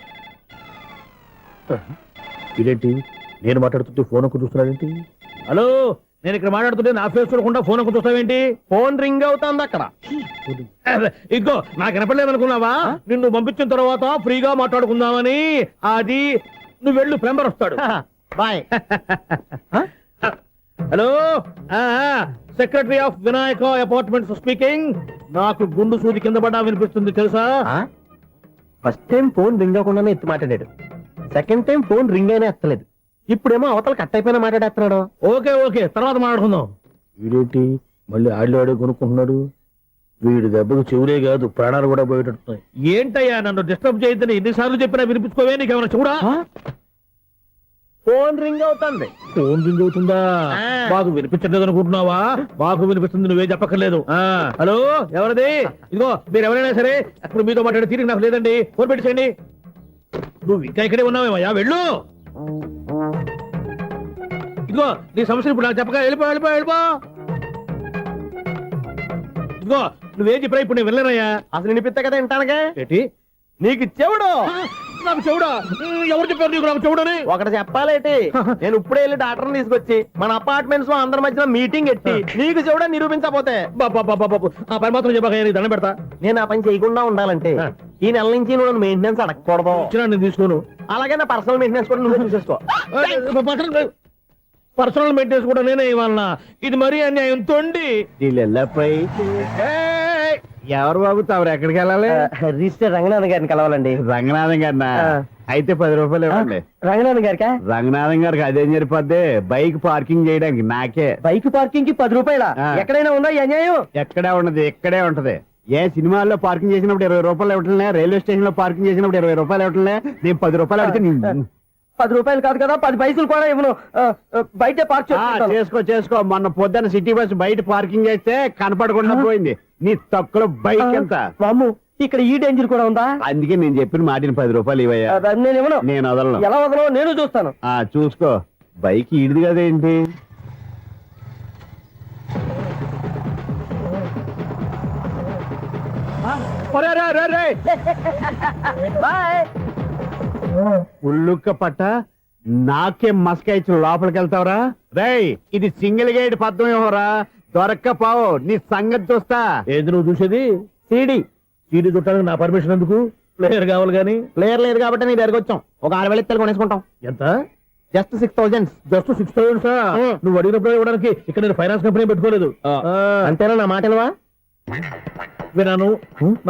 ఇదేంటి నేను మాట్లాడుతుంటే ఫోన్ ఒక్క చూస్తున్నావేంటి? హలో, నేను ఇక్కడ మాట్లాడుతుంటే నా ఫేస్ చూడకుండా ఫోన్ ఒక్క చూస్తావేంటి? ఫోన్ రింగ్ అవుతుంది అక్కడ. ఇంకో నాకు వినపడలేదు అనుకున్నావా? నిన్ను పంపించిన తర్వాత ఫ్రీగా మాట్లాడుకుందామని. అది నువ్వు వెళ్ళు, ప్లంబర్ వస్తాడు. Bye. Hello, secretary of Vinayaka apartments speaking. నాకు గుండు సూది కింద పడ్డా వినిపిస్తుంది తెలుసా? ఫస్ట్ టైం ఫోన్ రింగ్ అవ్వకుండానే ఎత్తి మాట్లాడాడు. సెకండ్ టైం ఫోన్ రింగ్ అయినా ఎత్తలేదు. ఇప్పుడేమో అవతల కట్ అయిపోయినా మాట్లాడేస్తున్నాడు. ఓకే ఓకే, తర్వాత మాట్లాడుకుందాం. వీడేంటి మళ్ళీ ఆడే కొనుక్కుంటున్నాడు? వీడి దెబ్బకు చెవులే కాదు ప్రాణాలు కూడా పోయేటట్టున్నాయి. ఏంటయ్యా నన్ను డిస్టర్బ్ చేయొద్దని ఎన్నిసార్లు చెప్పినా వినిపించుకోవే? నీకేమైనా చూడా? ఫోన్ రింగ్ అవుతుంది. ఫోన్ రింగ్ అవుతుందా? మాకు వినిపించలేదు అనుకుంటున్నావా? మాకు వినిపిస్తుంది, నువ్వే చెప్పక్కర్లేదు. హలో, ఎవరిది? ఇదిగో మీరు ఎవరైనా సరే అప్పుడు మీతో మాట్లాడే తీరిక నాకు లేదండి. ఫోన్ పెట్టేసేయండి. నువ్వు ఇంకా ఇక్కడే ఉన్నావేమయ్యా, వెళ్ళు. ఇదిగో నీ సమస్యలు ఇప్పుడు నాకు చెప్పక వెళ్ళిపో వెళ్ళిపో వెళ్ళిపో. ఇదిగో నువ్వేం చెప్పరా ఇప్పుడు నేను వెళ్ళానయ్యా. అసలు వినిపిస్తా కదా వింటానుగా. ఏంటి నీకు చెవుడు? నాకు చెవుడా? ఎవరు చెప్పారు నీకు నాకు చెవుడని? ఒకటి చెప్పాలేటి. నేను ఇప్పుడే వెళ్ళి డాక్టర్ని తీసుకొచ్చి మన అపార్ట్మెంట్స్ లో అందరి మధ్యన మీటింగ్ ఎట్టి నీకు చెవుడా నిరూపించకపోతే ఆ పని మాత్రం చెప్పక నీకు దండం పెడతా. నేను ఆ పని చేయకుండా ఉండాలంటే ఈ నెల నుంచి నువ్వు నన్ను మెయింటెనెన్స్ అడగకూడదు. నేను తీసుకోను. అలాగే నా పర్సనల్ మెయింటెనెన్స్ కూడా నువ్వే చూసేసుకో. పర్సనల్ మెయింటెనెన్స్ కూడా నేనే ఇవ్వాలన్నా? ఇది మరీ అన్యాయం తోండి. ఎవరు బాబు తమరు ఎక్కడికి వెళ్ళాలి? రిజిస్టర్ రంగనాథన్ గారిని కలవాలండి. రంగనాథం గారినా? అయితే 10 రూపాయలు ఇవ్వండి. రంగనాథన్ గారికా? రంగనాథం గారికి అదేం సరిపోద్ది, బైక్ పార్కింగ్ చేయడానికి నాకే. బైక్ పార్కింగ్ కి 10 రూపాయల? ఎక్కడైనా ఉందా ఈ అన్యాయం? ఎక్కడే ఉండదు, ఇక్కడే ఉంటది. ఏ సినిమాల్లో పార్కింగ్ చేసినప్పుడు 20 రూపాయలు ఇవ్వట్లే, రైల్వే స్టేషన్ లో పార్కింగ్ చేసినప్పుడు 20 రూపాయలు ఇవ్వట్లే. నేను 10 రూపాయలు అడిగితే 10 రూపాయలు కాదు కదా, 10 పైసలు కూడా ఇవ్వను. బయట పార్క్ చేసుకో. మొన్న పొద్దున్న సిటీ బస్ బయట పార్కింగ్ చేస్తే కనపడకుండా పోయింది. నీ తక్కువ బైక్ ఎంత? వామ్ము, ఇక్కడ ఈ డేంజర్ కూడా ఉందా? అందుకే నేను చెప్పిన మాటిని 10 రూపాయలు ఇవ్వయ్యా. నేను ఇవ్వను. నేను వదలను. ఎలా వదలను? నేను చూస్తాను. చూసుకో. బైక్ ఈడిది కదేంటి? ఉల్లుక్క పట్ట నాకే మస్క ఇచ్చి లోపలికి వెళ్తావరా? రేయ్, ఇది సింగిల్ గేట్ పద్మం ఇవ్వరా? దొరక్కపోవు, నీ సంగతి చూస్తా. ఏది నువ్వు చూసేది? సీడీ చుట్టానికి నా పర్మిషన్ ఎందుకు? ప్లేయర్ కావాలి గానీ. ప్లేయర్ లేదు కాబట్టి నీ దగ్గరకు వచ్చాం. ఒక 6,000 ఇత్తలు కొనేసుకుంటాం. ఎంత? జస్ట్ 6,000. Just 6,000 sir? నువ్వు అడిగినప్పుడు ఇవ్వడానికి ఇక్కడ నేను ఫైనాన్స్ కంపెనీ పెట్టుకోలేదు. అంతేనా? నా మాటలువా? వినను,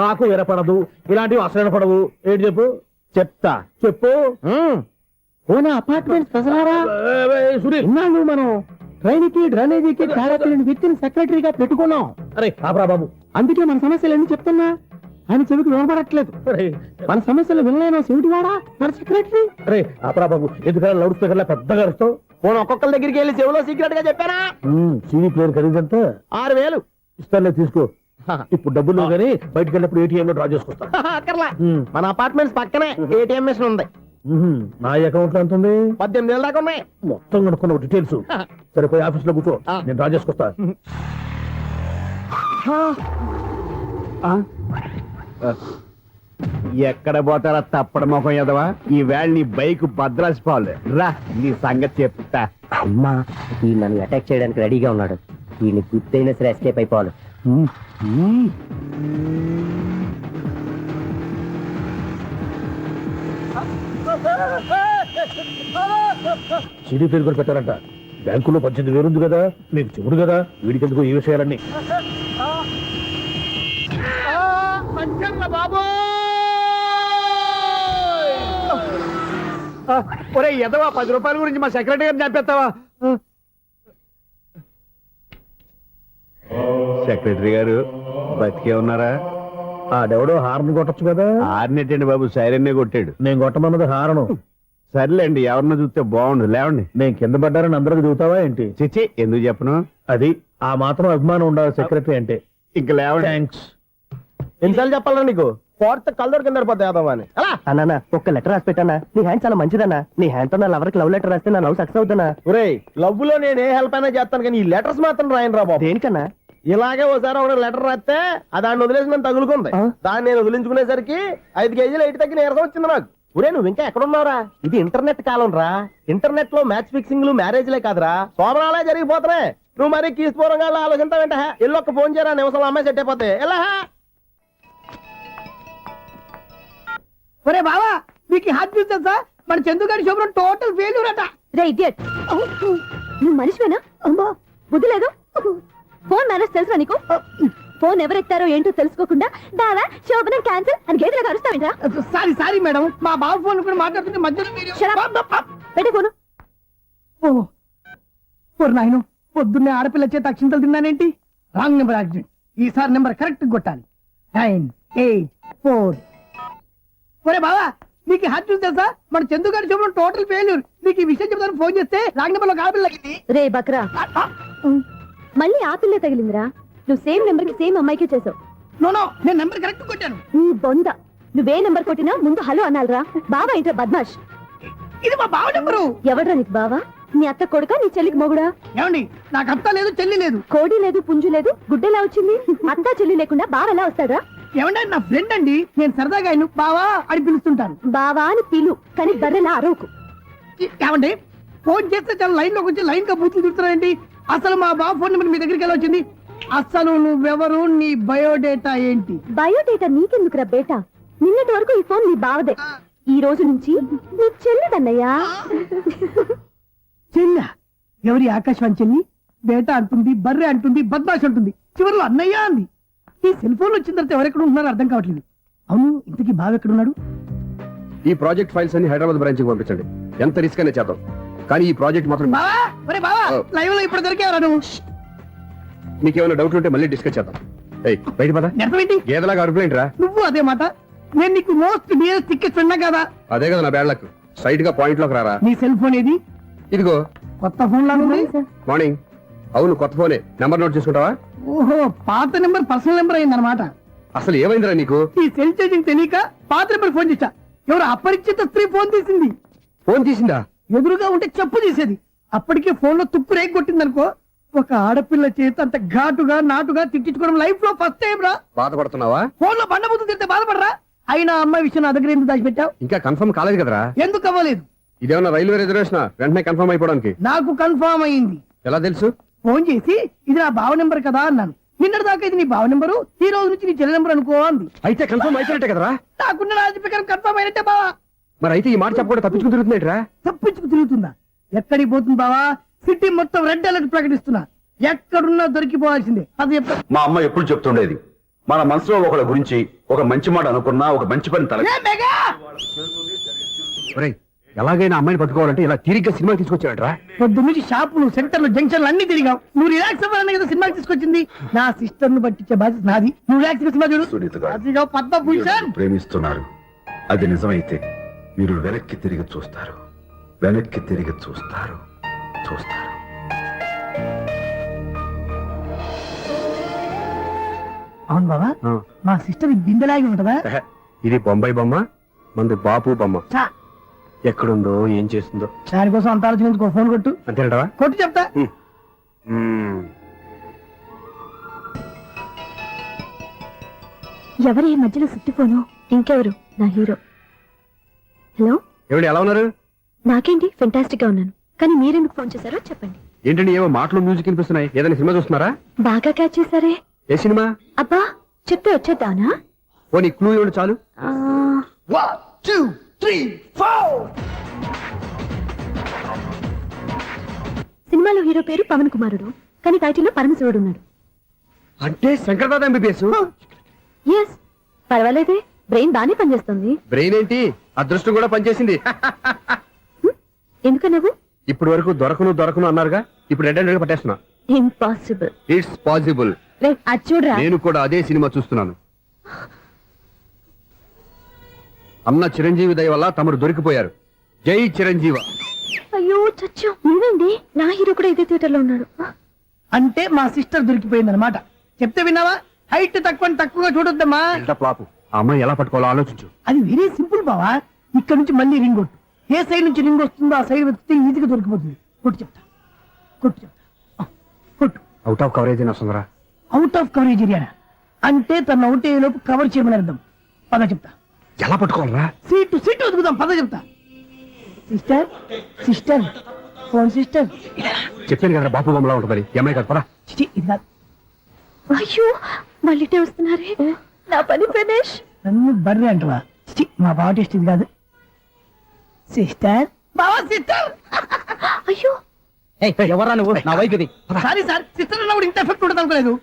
నాకు వినపడదు, ఇలాంటివి అసలు వినపడవు. ఏంటి చెప్పు? చెప్తా చెప్పు. ఓనా అపార్ట్మెంట్ ప్రజలారా, సునీల్, ఇన్నాళ్ళు మనం ట్రైన్ కి డ్రైనేజీకి తేడా తెలియని వ్యక్తిని సెక్రటరీగా పెట్టుకున్నాం. అరే ఆపరా బాబు. అందుకే మన సమస్యలన్నీ చెప్తున్నా ఆయన చెవికి వినపడట్లేదు. అరే మన సమస్యలు వినలేను చెవిటివాడా మన సెక్రటరీ. అరే ఆపరా బాబు, ఎందుకన్నా లౌడ్ స్పీకర్ లా పెద్దగా అరుస్తావు? పోనీ ఒక్కొక్కరి దగ్గరికి వెళ్ళి చెవిలో సీక్రెట్ గా చెప్పానా? CD player ఖరీదంతా 6,000. ఇస్తానులే, తీసుకో. ఇప్పుడు డబ్బులు కానీ బయటకు వెళ్ళినప్పుడు ఏటీఎం లో డ్రా చేసుకొస్తా. అక్కర్లా, మన అపార్ట్మెంట్స్ పక్కనే ఏటీఎం మిషన్ ఉంది. నా అకౌంట్ లో ఎంత ఉంది? 18,000 దాకా ఉన్నాయి. మొత్తం కనుక్కున్న డీటెయిల్స్. సరిపోయి ఆఫీస్ లో కూర్చో, నేను డ్రా చేసుకొస్తా. ఎక్కడ పోతారా తప్పడ మొఖం ఎదవా? ఈ వేళ నీ బైక్ భద్రాసి పాలు రా, నీ సంగతి చెప్తా. అమ్మా ఈ నన్ను అటాక్ చేయడానికి రెడీగా ఉన్నాడు. ఈయన గుర్తైనా సరే ఎస్కేప్ అయిపోవాలి. సీడీ ప్లేయర్ కూడా పెట్టారంట. బ్యాంకులో 18,000 ఉంది కదా, మీకు చెవుడు కదా, వీడికి ఎందుకు ఈ విషయాలన్నీ? ఒరే ఎదవా, 10 రూపాయల గురించి మా సెక్రటరీ గారిని చంపేస్తావా? సెక్రటరీ గారు బతికే ఉన్నారా? ఆడెవడో హార్న్ కొట్టచ్చు కదా. ఆరినట్టండి బాబు, సైరన్నే కొట్టాడు. నేను కొట్టమన్నది హారను. సర్లేండి, ఎవరినో చూస్తే బాగుండు. లేవండి. నేను కింద పడ్డారని అందరికి చూతావా ఏంటి? చిచ్చి, ఎందుకు చెప్పను? అది ఆ మాత్రం అభిమానం ఉండాలి సెక్రటరీ అంటే. ఇంక లేవండి. థ్యాంక్స్. ఎన్నిసార్లు చెప్పాలా నీకు? కోర్త కళ్ళోడు కింద పడిపోతాయి యాదవ్ అని. అలా అన్నా ఒక్క లెటర్ రాసి పెట్టానా? నీ హ్యాండ్ చాలా మంచిదన్నా. నీ హ్యాండ్ తో నా లవర్ కి లవ్ లెటర్ రాస్తే నా లవ్ సక్సెస్ అవుతానా? ఒరేయ్, లవ్ లో నేను ఏ హెల్ప్ అయినా చేస్తాను కానీ ఈ లెటర్స్ మాత్రం రాయను రా బాబు. దేనికన్నా? ఇలాగే ఒకసారి ఒక లెటర్ రాస్తే దాన్ని వదిలేసి నన్ను తగులుకుంది. దాన్ని నేను వదిలించుకునేసరికి 5 కేజీలు ఎయిట్ తగ్గి నీరసం వచ్చింది నాకు. ఒరే నువ్వు ఇంకా ఎక్కడున్నావురా? ఇది ఇంటర్నెట్ కాలం రా. ఇంటర్నెట్ లో మ్యాచ్ ఫిక్సింగ్లు మ్యారేజ్లే కాదురా, సోమరాలే జరిగిపోతున్నాయి. నువ్వు మరి కీస్పూరంగా ఆలోచించావంటే ఎల్లు ఒక్క ఫోన్ చేయరా, నిమిషంలో అమ్మాయి సెట్ అయిపోతాయి. ఎలా? ఒరే బావా, మీకు హార్ట్ న్యూస్ తెలుసా? మన చందుగారి శుభ్రం టోటల్ ఫెయిల్యూర్ అట. రే ఇడియట్, నువ్వు మనిషివేనా? అమ్మా బుద్ధి లేదు. ఫోన్ మేనేజ్ తెలుసా నీకు? ఫోన్ ఎవరెత్తారో ఏంటో తెలుసుకోకుండా దావా శోభనం క్యాన్సిల్ అని గేదెలకు అరుస్తావేంట్రా? సారీ మేడం, మా బావ ఫోన్ కూడా మాట్లాడుతుంటే మధ్యలో పెట్టే ఫోను. నాయను, పొద్దున్నే ఆడపిల్ల చేత అక్షింతలు తిన్నానేంటి? Wrong number accident. ఈసారి నెంబర్ కరెక్ట్ కొట్టాలి. 984. ఒరే బావా, మీకు హార్ట్ న్యూస్ తెలుసా? మన చందుగారి శుభ్రం టోటల్ ఫెయిల్యూర్. మీకు ఈ విషయం చెప్తాను ఫోన్ చేస్తే రాంగ్ నెంబర్ లో ఆడపిల్ల రే బక్రా, మళ్ళీ ఆ పిల్లే తగిలిందిరా. నువ్వు సేమ్ నెంబర్ కి సేమ్ అమ్మాయికే చేసావు. నో, నేను నెంబర్ కరెక్ట్ కొట్టాను. నీ బొంద, నువ్వే నెంబర్ కొట్టినా ముందు హలో అనాలిరా. బావా ఏంట్రా బద్మాష్? ఇది మా బావ నెంబరు. ఎవడ్రా నీకు బావా? నీ అత్త కొడుక, నీ చెల్లికి మొగుడా? ఏమండి, నాకు అత్త లేదు, చెల్లి లేదు. కోడి లేదు, పుంజు లేదు, గుడ్డెలా వచ్చింది? అత్త చెల్లి లేకుండా బావ ఎలా వస్తాడా? ఏమండి, నా ఫ్రెండ్ అండి, నేను సరదాగా ఆయన బావా అని పిలుస్తుంటాను. బావా అని పిలు, కానీ బర్రెలా అరవకు. ఏమండి, ఫోన్ చేస్తే చాలా లైన్ లోకి వచ్చి లైన్ గా బూతులు తిడుతున్నారండి. అసలు మా బావ ఫోన్ నెంబర్ మీ దగ్గరికి ఎలా వచ్చింది? అసలు నువ్వెవరు, నీ బయోడేటా ఏంటి? బయోడేటా నీకెందుకురా బేటా? నిన్నటి వరకు ఈ ఫోన్ నీ బావదే, ఈ రోజు నుంచి నీ చెల్లిదన్నయ్యా. చెల్ల ఎవరి? ఆకాశవాణి చెల్లి. బేటా అంటుంది, బర్రె అంటుంది, బద్మాష్ అంటుంది, చివరిలో అన్నయ్య అంది. ఈ సెల్ ఫోన్ వచ్చిన తర్వాత ఎవరెక్కడ ఉంటున్నారో అర్థం కావట్లేదు. అవును, ఇంతకీ బావ ఎక్కడున్నాడు? ఈ ప్రాజెక్ట్ ఫైల్స్ అన్ని హైదరాబాద్ బ్రాంచ్ కి పంపించండి. ఎంత రిస్క్ అనే చేద్దాం, కానీ ఈ ప్రాజెక్ట్ మాత్రం. బావా, ఒరే బావా, లైవ్ లో ఇప్పుడు దొరికేవరా నువ్వు? నీకేమైనా డౌట్ ఉంటే మళ్ళీ డిస్కస్ చేద్దాం. బయట పద. నెరవేంటి గేదలాగా అరుపులేంట్రా? నువ్వు అదే మాట. నేను నీకు మోస్ట్ డియరెస్ట్ టికెట్ విన్నా కదా. అదే కదా నా బ్యాడ్ లక్. స్ట్రైట్ గా పాయింట్ లోకి రారా. నీ సెల్ ఫోన్ ఏది? ఇదిగో కొత్త ఫోన్ లాగా ఉంది. మార్నింగ్. అవును, కొత్త ఫోనే. నెంబర్ నోట్ చేసుకుంటావా? ఓహో, పాత నెంబర్ పర్సనల్ నెంబర్ అయిందన్నమాట. అసలు ఏమైందిరా నీకు? ఈ సెల్ చేసింగ్ తెలియక పాత నెంబర్ ఫోన్ చేశా. ఎవరు అపరిచిత స్త్రీ ఫోన్ తీసింది. ఫోన్ తీసిందా? ఎదురుగా ఉంటే చెప్పు తీసేది. అప్పటికే ఫోన్ లో తుక్కు రేగి కొట్టిందనుకో. ఒక ఆడపిల్ల చేత అంత ఘాటుగా నాటుగా తిట్టించుకోవడం లైఫ్ లో ఫస్ట్ టైం రా. బాధపడుతున్నావా? ఫోన్ లో బండబుద్ధి తింటే బాధపడరా? అయినా అమ్మాయి విషయం నా దగ్గర ఎందుకు దాచిపెట్టావు? ఇంకా కన్ఫర్మ్ కాలేదు కదరా. ఎందుకు అవ్వలేదు? ఇదేమన్నా రైల్వే రిజర్వేషన్? వెంటనే కన్ఫర్మ్ అయిపోవడానికి. నాకు కన్ఫర్మ్ అయింది. ఎలా తెలుసు? ఫోన్ చేసి ఇది నా బావ నెంబర్ కదా అన్నాను. నిన్నటి దాకా ఇది నీ బావ నెంబరు, ఈ రోజు నుంచి నీ చెల్లి నెంబర్ అనుకో అంది. అయితే కన్ఫర్మ్ అయిపోయినట్టే కదరా. నాకున్న రాజు ప్రకారం కన్ఫర్మ్ అయినట్టే బావా. మరి అయితే ఈ మాట చెప్పకుండా తప్పించుకుని తిరుగుతున్నట్రా? తప్పించుకు తిరుగుతుందా? ఎక్కడికి పోతుంది బావా? సిటీ మొత్తం రెడ్ అలర్ట్ ప్రకటిస్తున్నా. ఎక్కడున్నా దొరికిపోవాల్సిందే. అది చెప్తా. మా అమ్మ ఎప్పుడు చెప్తుండేది, మన మనసులో ఒకళ్ళ గురించి ఒక మంచి మాట అనుకున్నా ఒక మంచి పని తల ఒరేయ్, ఎలాగైనా అమ్మాయిని పట్టుకోవాలంటే ఇలా తిరిగ్గా సినిమా తీసుకొచ్చాడరా. పొద్దు నుంచి షాపులు సెంటర్లు జంక్షన్లు అన్ని తిరిగావు. నువ్వు రిలాక్స్ అవ్వాలని కదా సినిమాకి తీసుకొచ్చింది. నా సిస్టర్ ను పట్టించే బాధ్యత నాది. నువ్వు రిలాక్స్ సినిమా చూడు. సునీత గారు, అదిగో పద్మభూషణ్. ప్రేమిస్తున్నారు. అది నిజమైతే మీరు వెనక్కి తిరిగి చూస్తారు, వెనక్కి తిరిగి చూస్తారు, చూస్తారు. అవును బాబా, ఆ. మా సిస్టర్ బిందెలాగి ఉంటదా? ఇది బొంబాయి బొమ్మ, మంది బాపు బొమ్మ. చా, ఎక్కడుందో ఏం చేస్తుందో దానికోసం అంత ఆలోచించుకో. ఫోన్ కొట్టు. అంతేనటవా? కొట్టు చెప్తా. ఎవరి ఈ మధ్యలో సుత్తిపోను? ఇంకెవరు? నా హీరో. హలో, ఏమిటి ఎలా ఉన్నారు? నాకేంటి ఫెంటాస్టిక్ గా ఉన్నాను, కానీ మీరెందుకు ఫోన్ చేశారో చెప్పండి. ఏంటండి ఏవో మాటలు మ్యూజిక్ వినిపిస్తున్నాయి? ఏదైనా సినిమా చూస్తున్నారా? బాగా క్యాచ్ చేశారే. ఏ సినిమా? అబ్బా, చెప్తే వచ్చేద్దానా? ఓ నీ క్లూ ఇవ్వండి చాలు. ఆ, 1 2 3 4. సినిమాలో హీరో పేరు పవన్ కుమారుడు, కానీ టైటిల్లో పరమశివుడు ఉన్నాడు. అంటే శంకర్దాద ఎంబీబీఎస్. ఎస్, పర్వాలేదే, బ్రెయిన్ బానే పనిచేస్తుంది. బ్రెయిన్ ఏంటి, అదృష్టం కూడా పనిచేసింది. ఎందుకన్నావు? ఇప్పటి వరకు దొరకను అన్నారుగా, ఇప్పుడు రెడ్ హ్యాండెడ్ గా పట్టేస్తున్నా. ఇంపాసిబుల్. It's possible. రే, అది చూడరా. నేను కూడా అదే సినిమా చూస్తున్నాను. అన్న చిరంజీవి దయ వల్ల తమరు దొరికిపోయారు. జై చిరంజీవ. అయ్యో చచ్చా, నువ్వేంటి? నా హీరో కూడా ఇదే థియేటర్ లో ఉన్నాడు. అంటే మా సిస్టర్ దొరికిపోయింది అనమాట. చెప్తే విన్నావా? హైట్ తక్కువగా చూడొద్దమ్మా. ఫ్లాప్. ఆ అమ్మాయి ఎలా పట్టుకోవాలో ఆలోచించు. అది వెరీ సింపుల్ బావా. ఇక్కడ నుంచి మళ్ళీ రింగ్ కొట్టు. ఏ సైడ్ నుంచి రింగ్ వస్తుందో ఆ సైడ్ వెతికితే ఈజీగా దొరికిపోతుంది. కొట్టు చెప్తా. కొట్టు. అవుట్ ఆఫ్ కవరేజ్ అని వస్తుందిరా. అవుట్ ఆఫ్ కవరేజ్ ఏరియా అంటే తన అవుట్ అయ్యే లోపు కవర్ చేయమని అర్థం. పద చెప్తా. ఎలా పట్టుకోవాలరా? సీటు వెతుకుదాం. పద చెప్తా. Sister phone sister. చెప్పాను కదా బాపు బొమ్మలా ఉంటుంది. అమ్మాయి కదా పరా. చిచి, ఇది కాదు. అయ్యో, మళ్ళీ వస్తున్నారే. నా పని ఫినిష్. నన్ను బర్రె అంటవా? చిచి, మా బావ టేస్ట్ ఇది కాదు. సిస్టర్, బావా సిస్టర్. అయ్యో, ఎవరా నువ్వు? నా వైపు ఇది. సారీ సార్, సిస్టర్ అన్నప్పుడు ఇంత ఎఫెక్ట్ ఉండదు అనుకోలేదు.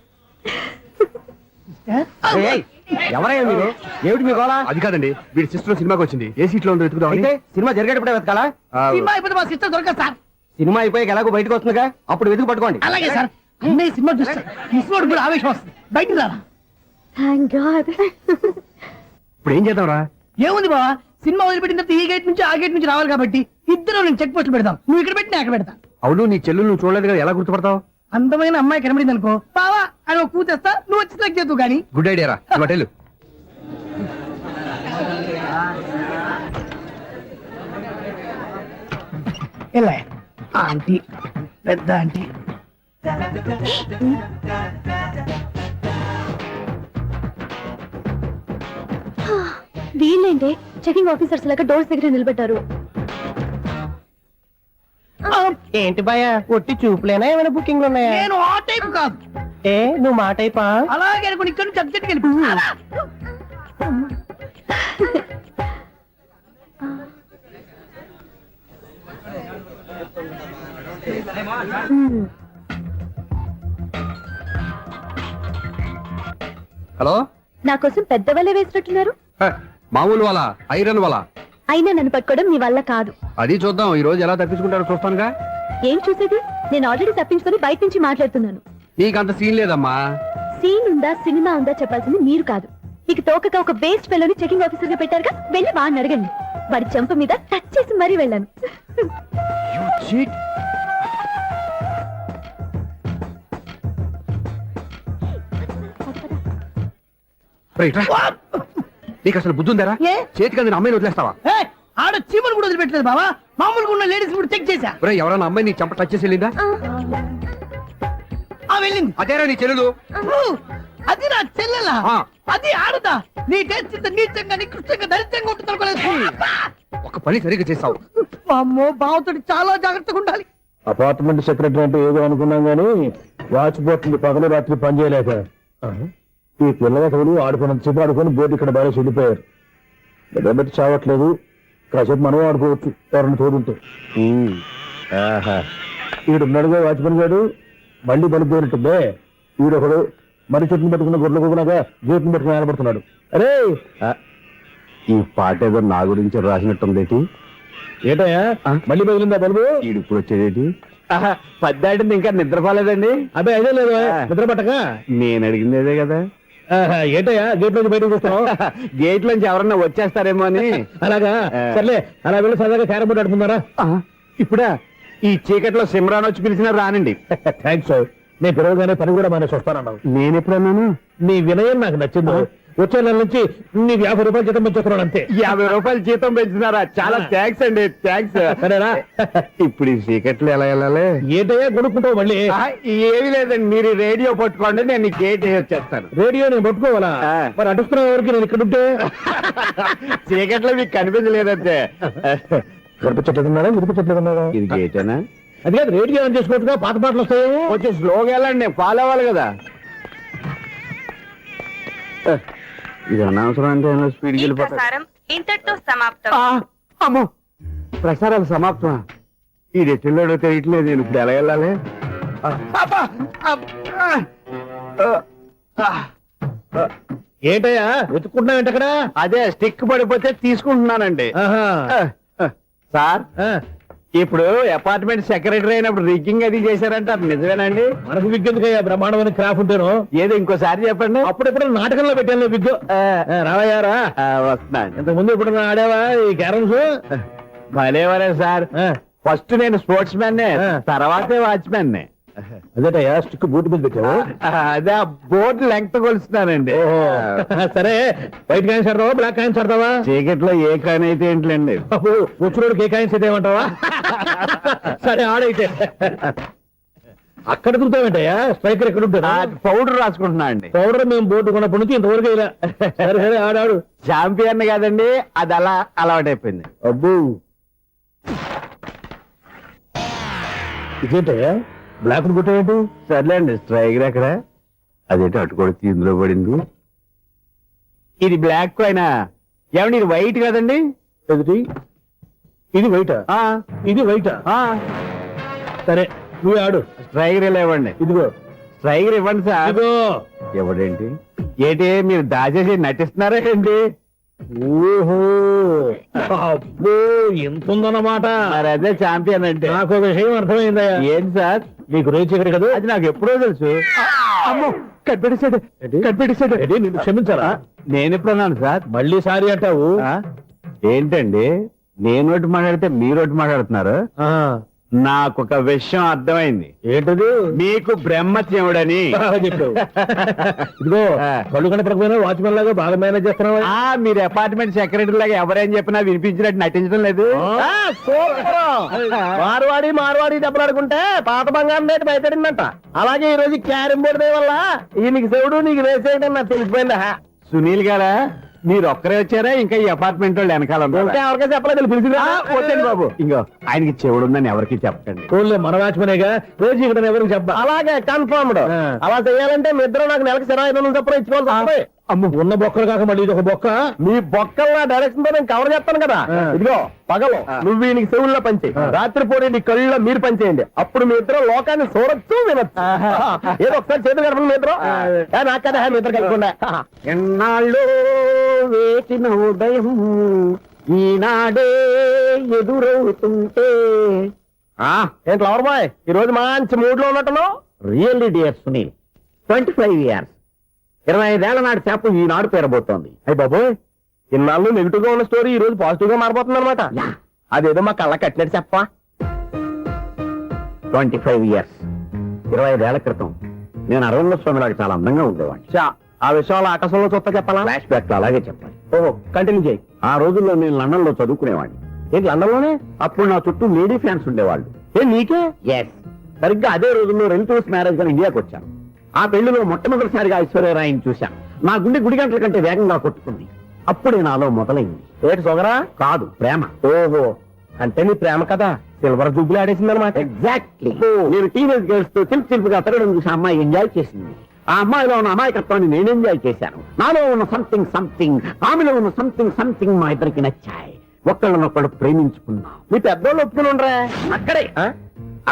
సిస్టర్, ఎవరయ్యా మీరు? ఏమిటి మీ గోళ? అది కాదండి, వీడి సిస్టర్ సినిమాకి వచ్చింది. ఏ సీట్ లో ఉందో వెతుకుదాం. అయితే సినిమా జరిగేటప్పుడే వెతకాలా? సినిమా అయిపోతే మా సిస్టర్ దొరకదు సార్. సినిమా అయిపోయాక ఎలాగో బయటకు వస్తుందిగా, అప్పుడు వెతుకు పట్టుకోండి. అలాగే సార్. అన్నయ్య సినిమా చూస్తారు. మిస్వాడు కూడా ఆవేశం వస్తుంది. బయటికి రారా. Thank God. ఇప్పుడు ఏం చేద్దాంరా? ఏముంది బావా, సినిమా వదిలిపెట్టిన తర్వాత ఈ గేట్ నుంచి ఆ గేట్ నుంచి రావాలి కాబట్టి ఇద్దరు నేను చెక్ పోస్ట్ పెడతాం. నువ్వు ఇక్కడ పెట్టి నేను అక్కడ పెడతా. అవును, నీ చెల్లెలు నువ్వు చూడలేదు కదా, ఎలా గుర్తుపడతావు? అందమైన అమ్మాయి కనబడింది అనుకో, బావా అని ఒక కూతేస్తా, నువ్వు వచ్చి సెలెక్ట్ చేద్దు కానీ. గుడ్ ఐడియా రా. హోటల్ ఎలా ఆంటీ, పెద్ద ఆంటీ. వీళ్ళేంటే చెకింగ్ ఆఫీసర్స్ లాగా డోర్స్ దగ్గర నిలబెట్టారు. ఏంటి భయ, ఒట్టి చూపులేనా ఏమైనా బుకింగ్లు ఉన్నాయా? నేను ఆ టైప్ కాదు. ఏ నువ్వు మాట అయిపా? అలాగే అనుకుని ఇక్కడ నుంచి అర్జెంట్కి వెళ్ళిపో. హలో. నా కోసం పెద్ద వల్ల వేసినట్టున్నారు. మామూలు వాళ్ళ, ఐరన్ వాళ్ళ. అయినా నన్ను పట్టుకోవడం మీ వల్ల కాదు. అది చూద్దాం, ఈ రోజు ఎలా తప్పించుకుంటారో చూస్తానుగా. ఏం చూసేది? నేను ఆల్రెడీ తప్పించుకొని బయట నుంచి మాట్లాడుతున్నాను. నీకంత సీన్ లేదమ్మా. సీన్ ఉందా సినిమా ఉందా చెప్పాల్సింది మీరు కాదు. మీకు తోకగా ఒక వేస్ట్ ఫెలోని చెకింగ్ ఆఫీసర్ గా పెట్టారుగా, వెళ్ళి వాడిని అడగండి. వాడి చెంప మీద టచ్ చేసి మరీ వెళ్ళాను. నీకు అసలు బుద్ధి ఉందారా? ఏ? చేతికి అందిన అమ్మాయిని వదిలేస్తావా? ఏయ్, ఆడ చీమలు కూడా వదిలిపెట్టలేదు బావా. మామూలుగా ఉన్న లేడీస్ కూడా చెక్ చేశా. ఒరేయ్, ఎవరైనా అమ్మాయి నీ చెంప టచ్ చేసి వెళ్ళిందా? ఆ వెళ్ళింది. అదేరా నీ చెల్లెలు. అది నా చెల్లెలా? ఆ. అది ఆడదా? నీ టేస్ట్ ఇంత నీచంగా నికృష్టంగా దరిద్రంగా ఉంటుంది అనుకోలేదు. ఒక పని సరిగ్గా చేసావు. అమ్మో, బావతోటి చాలా జాగ్రత్తగా ఉండాలి. అపార్ట్మెంట్ సెక్రటరీ అంటే ఏదో అనుకున్నాం గానీ వాచిపోతుంది పగలు రాత్రి పని చేయలేక. ఈ పిల్లలు ఆడుకున్నంత సేపు ఆడుకొని బోర్డు ఇక్కడ బాగా చెడిపోయారు. నిలబెట్టి చావట్లేదు. కాసేపు మనం ఆడుకోవచ్చు ఎవరిని తోడుంటే. ఈడున్నాడుగా వాచ్మెన్ గారు, బండి పడిపోయినట్టుందే. ఈడొకడు మరి చెట్టుని పట్టుకున్న గొడ్ల గొప్పలాగా గేట్ని పట్టుకుని నిలబడుతున్నాడు. అరే ఈ పాట ఏదో నా గురించి రాసినట్టుందేటి. ఏటయ్యా మళ్ళీ పగిలిందా బల్బు? ఈడు ఇప్పుడు వచ్చేదేటి? పద్దాటింది ఇంకా నిద్రపోలేదండి. అబ్బాయి అదే లేదు నిద్ర పట్టక. నేను అడిగింది అదే కదా. ఏటయ్యా గేట్ నుంచి బయటకు వస్తున్నావు? గేట్ లోంచి ఎవరన్నా వచ్చేస్తారేమో అని. అలాగా సర్లే, అలా వెళ్ళి సరదాగా క్యారం బోర్డు ఆడుతున్నారా? ఇప్పుడా ఈ చీకట్లో సిమ్రాన్ వచ్చి పిలిచినా రానండి. థ్యాంక్స్. నేను పిలవగానే పని కూడా మానేసి వస్తానన్నావు. నేను ఎప్పుడన్నాను? నీ వినయం నాకు నచ్చింది. వచ్చే నెల నుంచి నీకు 50 రూపాయలు జీతం పెంచుతున్నాడు అంతే. 50 రూపాయలు జీతం పెంచినారా? చాలా థ్యాంక్స్ అండి, థ్యాంక్స్. సరేనా? ఇప్పుడు ఈ చీకట్లు ఎలా వెళ్ళాలి? ఏంటయ్యా కొనుక్కుంటావు మళ్ళీ? ఏమీ లేదండి, మీరు రేడియో పట్టుకోండి, నేను ఈ గేట్ వచ్చేస్తాను. రేడియో నేను పట్టుకోవాలా? మరి అడుస్తున్నా ఎవరికి నేను ఇక్కడ ఉంటే? చీకట్లో మీకు కనిపించలేదంటే. వినిపించట్లేదన్నారా? వినిపించట్లేదన్నారా? ఇది గేటేనా? అది కాదు, రేడియో ఆన్ చేసుకోవచ్చుగా, పాత పాటలు వస్తాయేమో. కొంచెం స్లోగా వెళ్ళండి, నేను ఫాలో అవ్వాలి కదా. ఇది అనవసరం అంటే స్పీడ్కి వెళ్ళిపోతారు. ఇంతటితో సమాప్తం. అమ్మో, ప్రసారాలు సమాప్తమా? ఇది ఎట్టిల్లాడో తెలియట్లేదు, నేను ఇప్పుడు ఎలా వెళ్ళాలి? ఏంటయ్యా వెతుక్కుంటున్నావు ఏంటక్కడ? అదే స్టిక్ పడిపోతే తీసుకుంటున్నానండి. సార్, ఇప్పుడు అపార్ట్మెంట్ సెక్రటరీ అయినప్పుడు రిగ్గింగ్ అది చేశారంటే అది నిజమేనండి? మనకు విగ్ ఎందుకయ్యా, బ్రహ్మాండమైన క్రాఫ్ ఉంటాను. ఏదో ఇంకోసారి చెప్పండి. అప్పుడెప్పుడు నాటకంలో పెట్టాను విగ్. రావయ్యారా? వస్తున్నాను. ఇంతకు ముందు ఇప్పుడు ఆడావా ఈ క్యారమ్స్? భలేవరే సార్, ఫస్ట్ నేను స్పోర్ట్స్ మ్యాన్, తర్వాతే వాచ్మెన్. అదేటయ్యా స్టిక్ బూట్ మీద పెట్టావు? అదే బోర్డు లెంగ్త్ కొలుస్తున్నానండి. సరే, వైట్ కాయిన్స్ ఆడతావా, బ్లాక్ కాయిన్స్ ఆడతావా? చీకట్ లో ఏ కాయిన్ అయితే ఏంటండి, వచ్చినోడికి ఏ కాయిన్స్ అయితే ఏమంటావా? సరే ఆడైతే. అక్కడ తిరుగుతావేంటయ్యా? స్ట్రైకర్ ఎక్కడ ఉంటారా? పౌడర్ రాసుకుంటున్నా అండి. పౌడర్ మేము బోర్డు కొన్నప్పటి నుంచి ఇంతవరకు ఇలా. సరే సరే ఆడాడు. చాంపియన్ కాదండి, అది అలా అలవాటైపోయింది. అబ్బు, ఇదేంటయ్యా బ్లాక్ కొట్టేయండి? సర్లేండి, స్ట్రైకర్ ఎక్కడ? అదేంటి అటుకొడితే ఇందులో పడింది. ఇది బ్లాక్ అయినా ఏమండి, ఇది వైట్ కదండి? ఎదుటి ఇది వైటా? ఇది వైటా? సరే నువ్వే ఆడు. స్ట్రైకర్ ఇలా ఇవ్వండి. ఇదిగో స్ట్రైకర్ ఇవ్వండి సార్. ఇదిగో. ఎవడేంటి ఏంటి మీరు దాచేసి నటిస్తున్నారా ఏంటి? ఓహో, అబ్బో ఎంత ఉందన్నమాట. మరి అదే ఛాంపియన్ అంటే. నాకు విషయం అర్థమైందయ్యా. ఏంటి సార్? నీకు రేచి ఇక్కడ కదా? అది నాకు ఎప్పుడో తెలుసు. అమ్మో, కనిపెట్టేశాడు, కనిపెట్టేశాడు. నిన్ను క్షమించారా? నేను ఎప్పుడన్నాను సార్? మళ్ళీ సారీ అంటావు? ఏంటండి, నేను ఒకటి మాట్లాడితే మీరు ఒకటి మాట్లాడుతున్నారు. నాకు ఒక విషయం అర్థమైంది. ఏంటది? మీకు బ్రహ్మత్యముడని చెప్పావు. ఇదిగో కళ్ళు కనపడకపోయినా వాచ్మెన్ లాగా బాగా మేనేజ్ చేస్తున్నావా? మీరు అపార్ట్మెంట్ సెక్రటరీ లాగా ఎవరేం చెప్పినా వినిపించినట్టు నటించడం లేదు. మార్వాడి దెబ్బలు ఆడుకుంటే పాత బంగారం రేటు బయటడిందంట. అలాగే ఈ రోజు క్యారం బోర్డు వల్ల నీకు శివుడు నీకు వేసేయడం నాకు తెలిసిపోయిందా? సునీల్ గారా, మీరు ఒక్కరే వచ్చారా? ఇంకా ఈ అపార్ట్మెంట్ వాళ్ళు వెనకాల ఎవరికైనా చెప్పలేదు, పిలిచిందా? వచ్చండి బాబు. ఇంకో ఆయనకి చెవుడు ఉందని ఎవరికి చెప్పండి. ఓన్లీ మన వాచ్మనేగా, రోజు ఇక్కడ ఎవరికి చెప్పా. అలాగే కన్ఫర్మ్డ్. అలా చేయాలంటే మీ ఇద్దరు నాకు నెలకు 25,000 చొప్పున ఇచ్చుకోవాలి. అమ్మ, ఉన్న బొక్కలు కాక మళ్ళీ ఇది ఒక బొక్క. మీ బొక్కల డైరెక్షన్ తో నేను కవర్ చేస్తాను కదా. ఇదిగో పగలు నువ్వు ఈయనకి చెవుల్లో పనిచేయి, రాత్రి పూట నీ కళ్ళలో మీరు పనిచేయండి. అప్పుడు మీ ఇద్దరు లోకాన్ని చూడొచ్చు, వినొచ్చు. ఏదో ఒకసారి చేతులు కలపండి మీ ఇద్దరు. నాకు కదా మీ ఇద్దరు కలపకుండా. ఎన్నాళ్ళు వేచిన ఉదయం ఈనాడే ఎదురవుతుంటే. ఏంటి లవర్ బాయ్, ఈ రోజు మంచి మూడ్ లో ఉన్నట్టును? రియల్లీ డియర్ సునీల్, 25 years 25 ఏళ్ల నాటి చేప ఈనాడు పేరబోతోంది. అయ్యి బాబోయ్, ఇన్నాళ్ళు నెగిటివ్ గా ఉన్న స్టోరీ ఈ రోజు పాజిటివ్ గా మారిపోతుంది అనమాట. అదేదో మా కళ్ళ కట్టినట్టు చెప్పా. 25 years 25 ఏళ్ల క్రితం నేను అరవింద స్వామి లాగా చాలా అందంగా ఉండేవాడిని. ఆ విషయాలు ఆకాశంలో చూస్తా చెప్పాలా? ఫ్లాష్ బ్యాక్ లో అలాగే చెప్పాలి. ఓహో, కంటిన్యూ చేయి. ఆ రోజుల్లో నేను లండన్ లో చదువుకునేవాడిని. ఏంటి లండన్ లోనే? అప్పుడు నా చుట్టూ లేడీ ఫ్యాన్స్ ఉండేవాళ్ళు. నీకే? ఎస్, సరిగ్గా అదే రోజుల్లో రిలేటివ్స్ మ్యారేజ్ గా ఇండియాకి వచ్చాను. ఆ పెళ్లిలో మొట్టమొదటిసారిగా ఐశ్వర్యరాయని చూశాను. నా గుండె గుడి గంటల కంటే వేగంగా కొట్టుకుంది. అప్పుడే నాలో మొదలైంది. ఏంటి సొగరా? కాదు, ప్రేమ. ఓహో, అంటే నీ ప్రేమ కదా సిల్వర్ జూబ్లీ ఆడేసింది అనమాట. ఎగ్జాక్ట్లీ. నేను టీనేజ్ గర్ల్స్ తో చిలుపుగా తిరగడం చూసి అమ్మాయి ఎంజాయ్ చేసింది. ఆ అమ్మాయిలో ఉన్న అమాయకత్వాన్ని నేను ఎంజాయ్ చేశాను. నాలో ఉన్న సంథింగ్ ఆమెలో ఉన్న సంథింగ్ మా ఇద్దరికి నచ్చాయి. ఒక్కళ్ళనొక్కడు ప్రేమించుకున్నాం. మీ పెద్దోళ్ళు ఒప్పుకుని ఉండరా?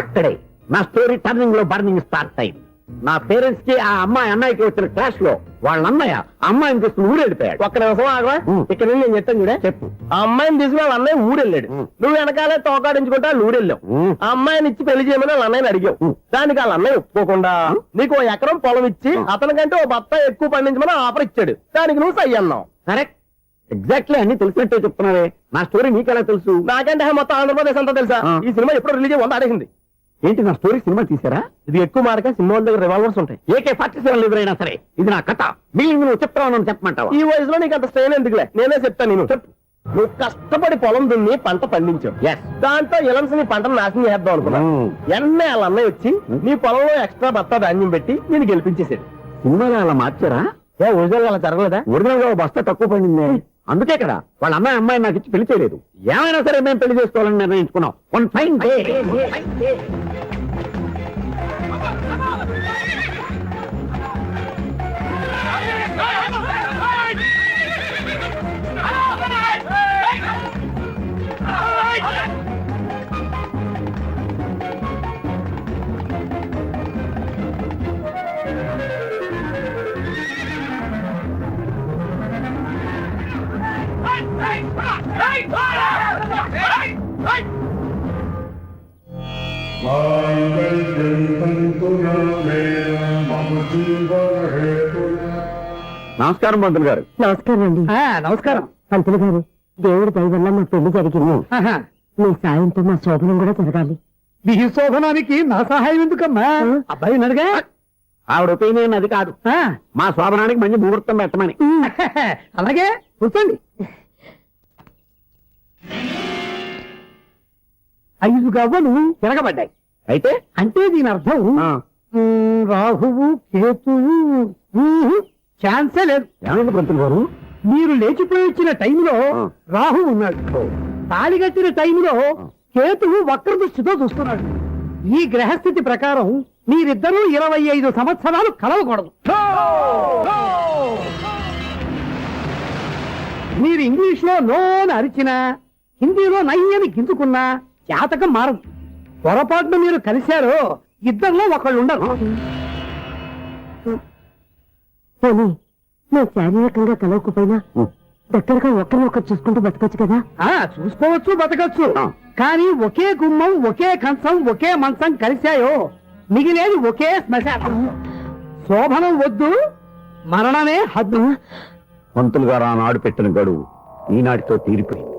అక్కడే నా స్టోరీ టర్నింగ్ లో బర్నింగ్ స్టార్ట్ అయింది. నా పేరెంట్స్ కి ఆ అమ్మాయి అన్నయ్యకి వచ్చిన క్లాష్ లో వాళ్ళ అన్నయ్య అమ్మాయిని తీసుకుని ఊరెళ్ళిపోయాడు. ఒక్క నిమిషం ఆగవా, ఇక్కడ నుంచి నేను చెప్తాను చూడే. చెప్పు. ఆ అమ్మాయిని తీసుకుని వాళ్ళ అన్నయ్య ఊరెళ్ళాడు. నువ్వు వెనకాలే తోకాడించుకుంటా వాళ్ళు ఊరెళ్ళావు. ఆ అమ్మాయిని ఇచ్చి పెళ్లి చేయమని వాళ్ళ అన్నయ్యని అడిగావు. దానికి వాళ్ళ అన్నయ్య ఒప్పుకోకుండా నీకు 1 ఎకరం పొలం ఇచ్చి అతనికంటే ఓ బత్త ఎక్కువ పండించమని ఆఫర్ ఇచ్చాడు. దానికి నువ్వు సై అన్నావు. కరెక్ట్, ఎగ్జాక్ట్లీ అన్ని తెలిసినట్టే చెప్తున్నావే. నా స్టోరీ నీకెలా తెలుసు? నాకంటే మొత్తం ఆంధ్రప్రదేశ్ అంతా తెలుసా? ఈ సినిమా ఎప్పుడు రిలీజ్ అయ్యి 100 ఆడేసింది. ఏంటి నా స్టోరీ సినిమా తీసారా? ఇది ఎక్కువ మార్క సినిమా వాళ్ళ దగ్గర రివాల్వర్స్ ఉంటాయి. AK-47 ఎదురైనా సరే ఇది నా కథ. మిగిలింది నువ్వు చెప్తావు చెప్పమంటావా? ఈ వయసులో నీకు అంత స్ట్రెయిన్ ఎందుకులే, నేనే చెప్తాను. నేను చెప్పు. నువ్వు కష్టపడి పొలం దున్ని పంట పండించావు. దాంతో ఇలన్స్ నీ పంటను నాశనం చేద్దాం అనుకున్నా. ఎన్నే వాళ్ళ అన్నయ్య వచ్చి నీ పొలంలో ఎక్స్ట్రా బత్తా ధాన్యం పెట్టి నేను గెలిపించేసాడు. సినిమాలో అలా మార్చారా? ఒరిజినల్ అలా జరగలేదా? ఒరిజినల్ గా ఓ బస్తా తక్కువ పడింది. అందుకే కదా వాళ్ళ అమ్మాయి నాకు ఇచ్చి పెళ్లి చేయలేదు. ఏమైనా సరే మేము పెళ్లి చేసుకోవాలని నిర్ణయించుకున్నాం. One fine day. నమస్కారం పంతులు గారు. నమస్కారం అండి. నమస్కారం. పంతులు గారు, దేవుడి దయ వల్ల మా పెళ్లి జరిగింది. ఆహా. మీ సాయంతో మా శోభనం కూడా జరగాలి. మీ శోభనానికి నా సహాయం ఎందుకమ్మా? అబ్బాయి అడగా. ఆవిడ ఒపీనియన్ అది కాదు. మా శోభనానికి మంచి ముహూర్తం పెట్టమని. అలాగే కూర్చోండి. 5 గవ్వలు తిరగబడ్డాయి. అయితే అంటే దీని అర్థం రాహువు కేతువు ఛాన్సే లేదు. ఏమైంది పంతులు గారు? మీరు లేచిపోయి వచ్చిన టైంలో రాహు ఉన్నాడు. తాళి కట్టిన టైంలో కేతువు వక్ర దృష్టితో చూస్తున్నాడు. ఈ గ్రహస్థితి ప్రకారం మీరిద్దరూ 25 సంవత్సరాలు కలవకూడదు. మీరు ఇంగ్లీష్ లో నోని అరిచినా, హిందీలో నయ్యని గింజుకున్నా జాతకం మారదు. పొరపాటున మీరు కలిశారో ఇద్దరిలో ఒకళ్ళు ఉండరు. పోనీ మేము శారీరకంగా కలవకపోయినా దగ్గరగా ఒకరినొకరు చూసుకుంటూ బతకొచ్చు కదా. చూసుకోవచ్చు, బతకచ్చు. కానీ ఒకే గుమ్మం, ఒకే కంచం, ఒకే మంచం కలిశాయో మిగిలేది ఒకే శ్మశానం. శోభనం వద్దు, మరణమే హద్దు. పంతులు గారు ఆనాడు పెట్టిన గడువు ఈనాటితో తీరిపోయింది.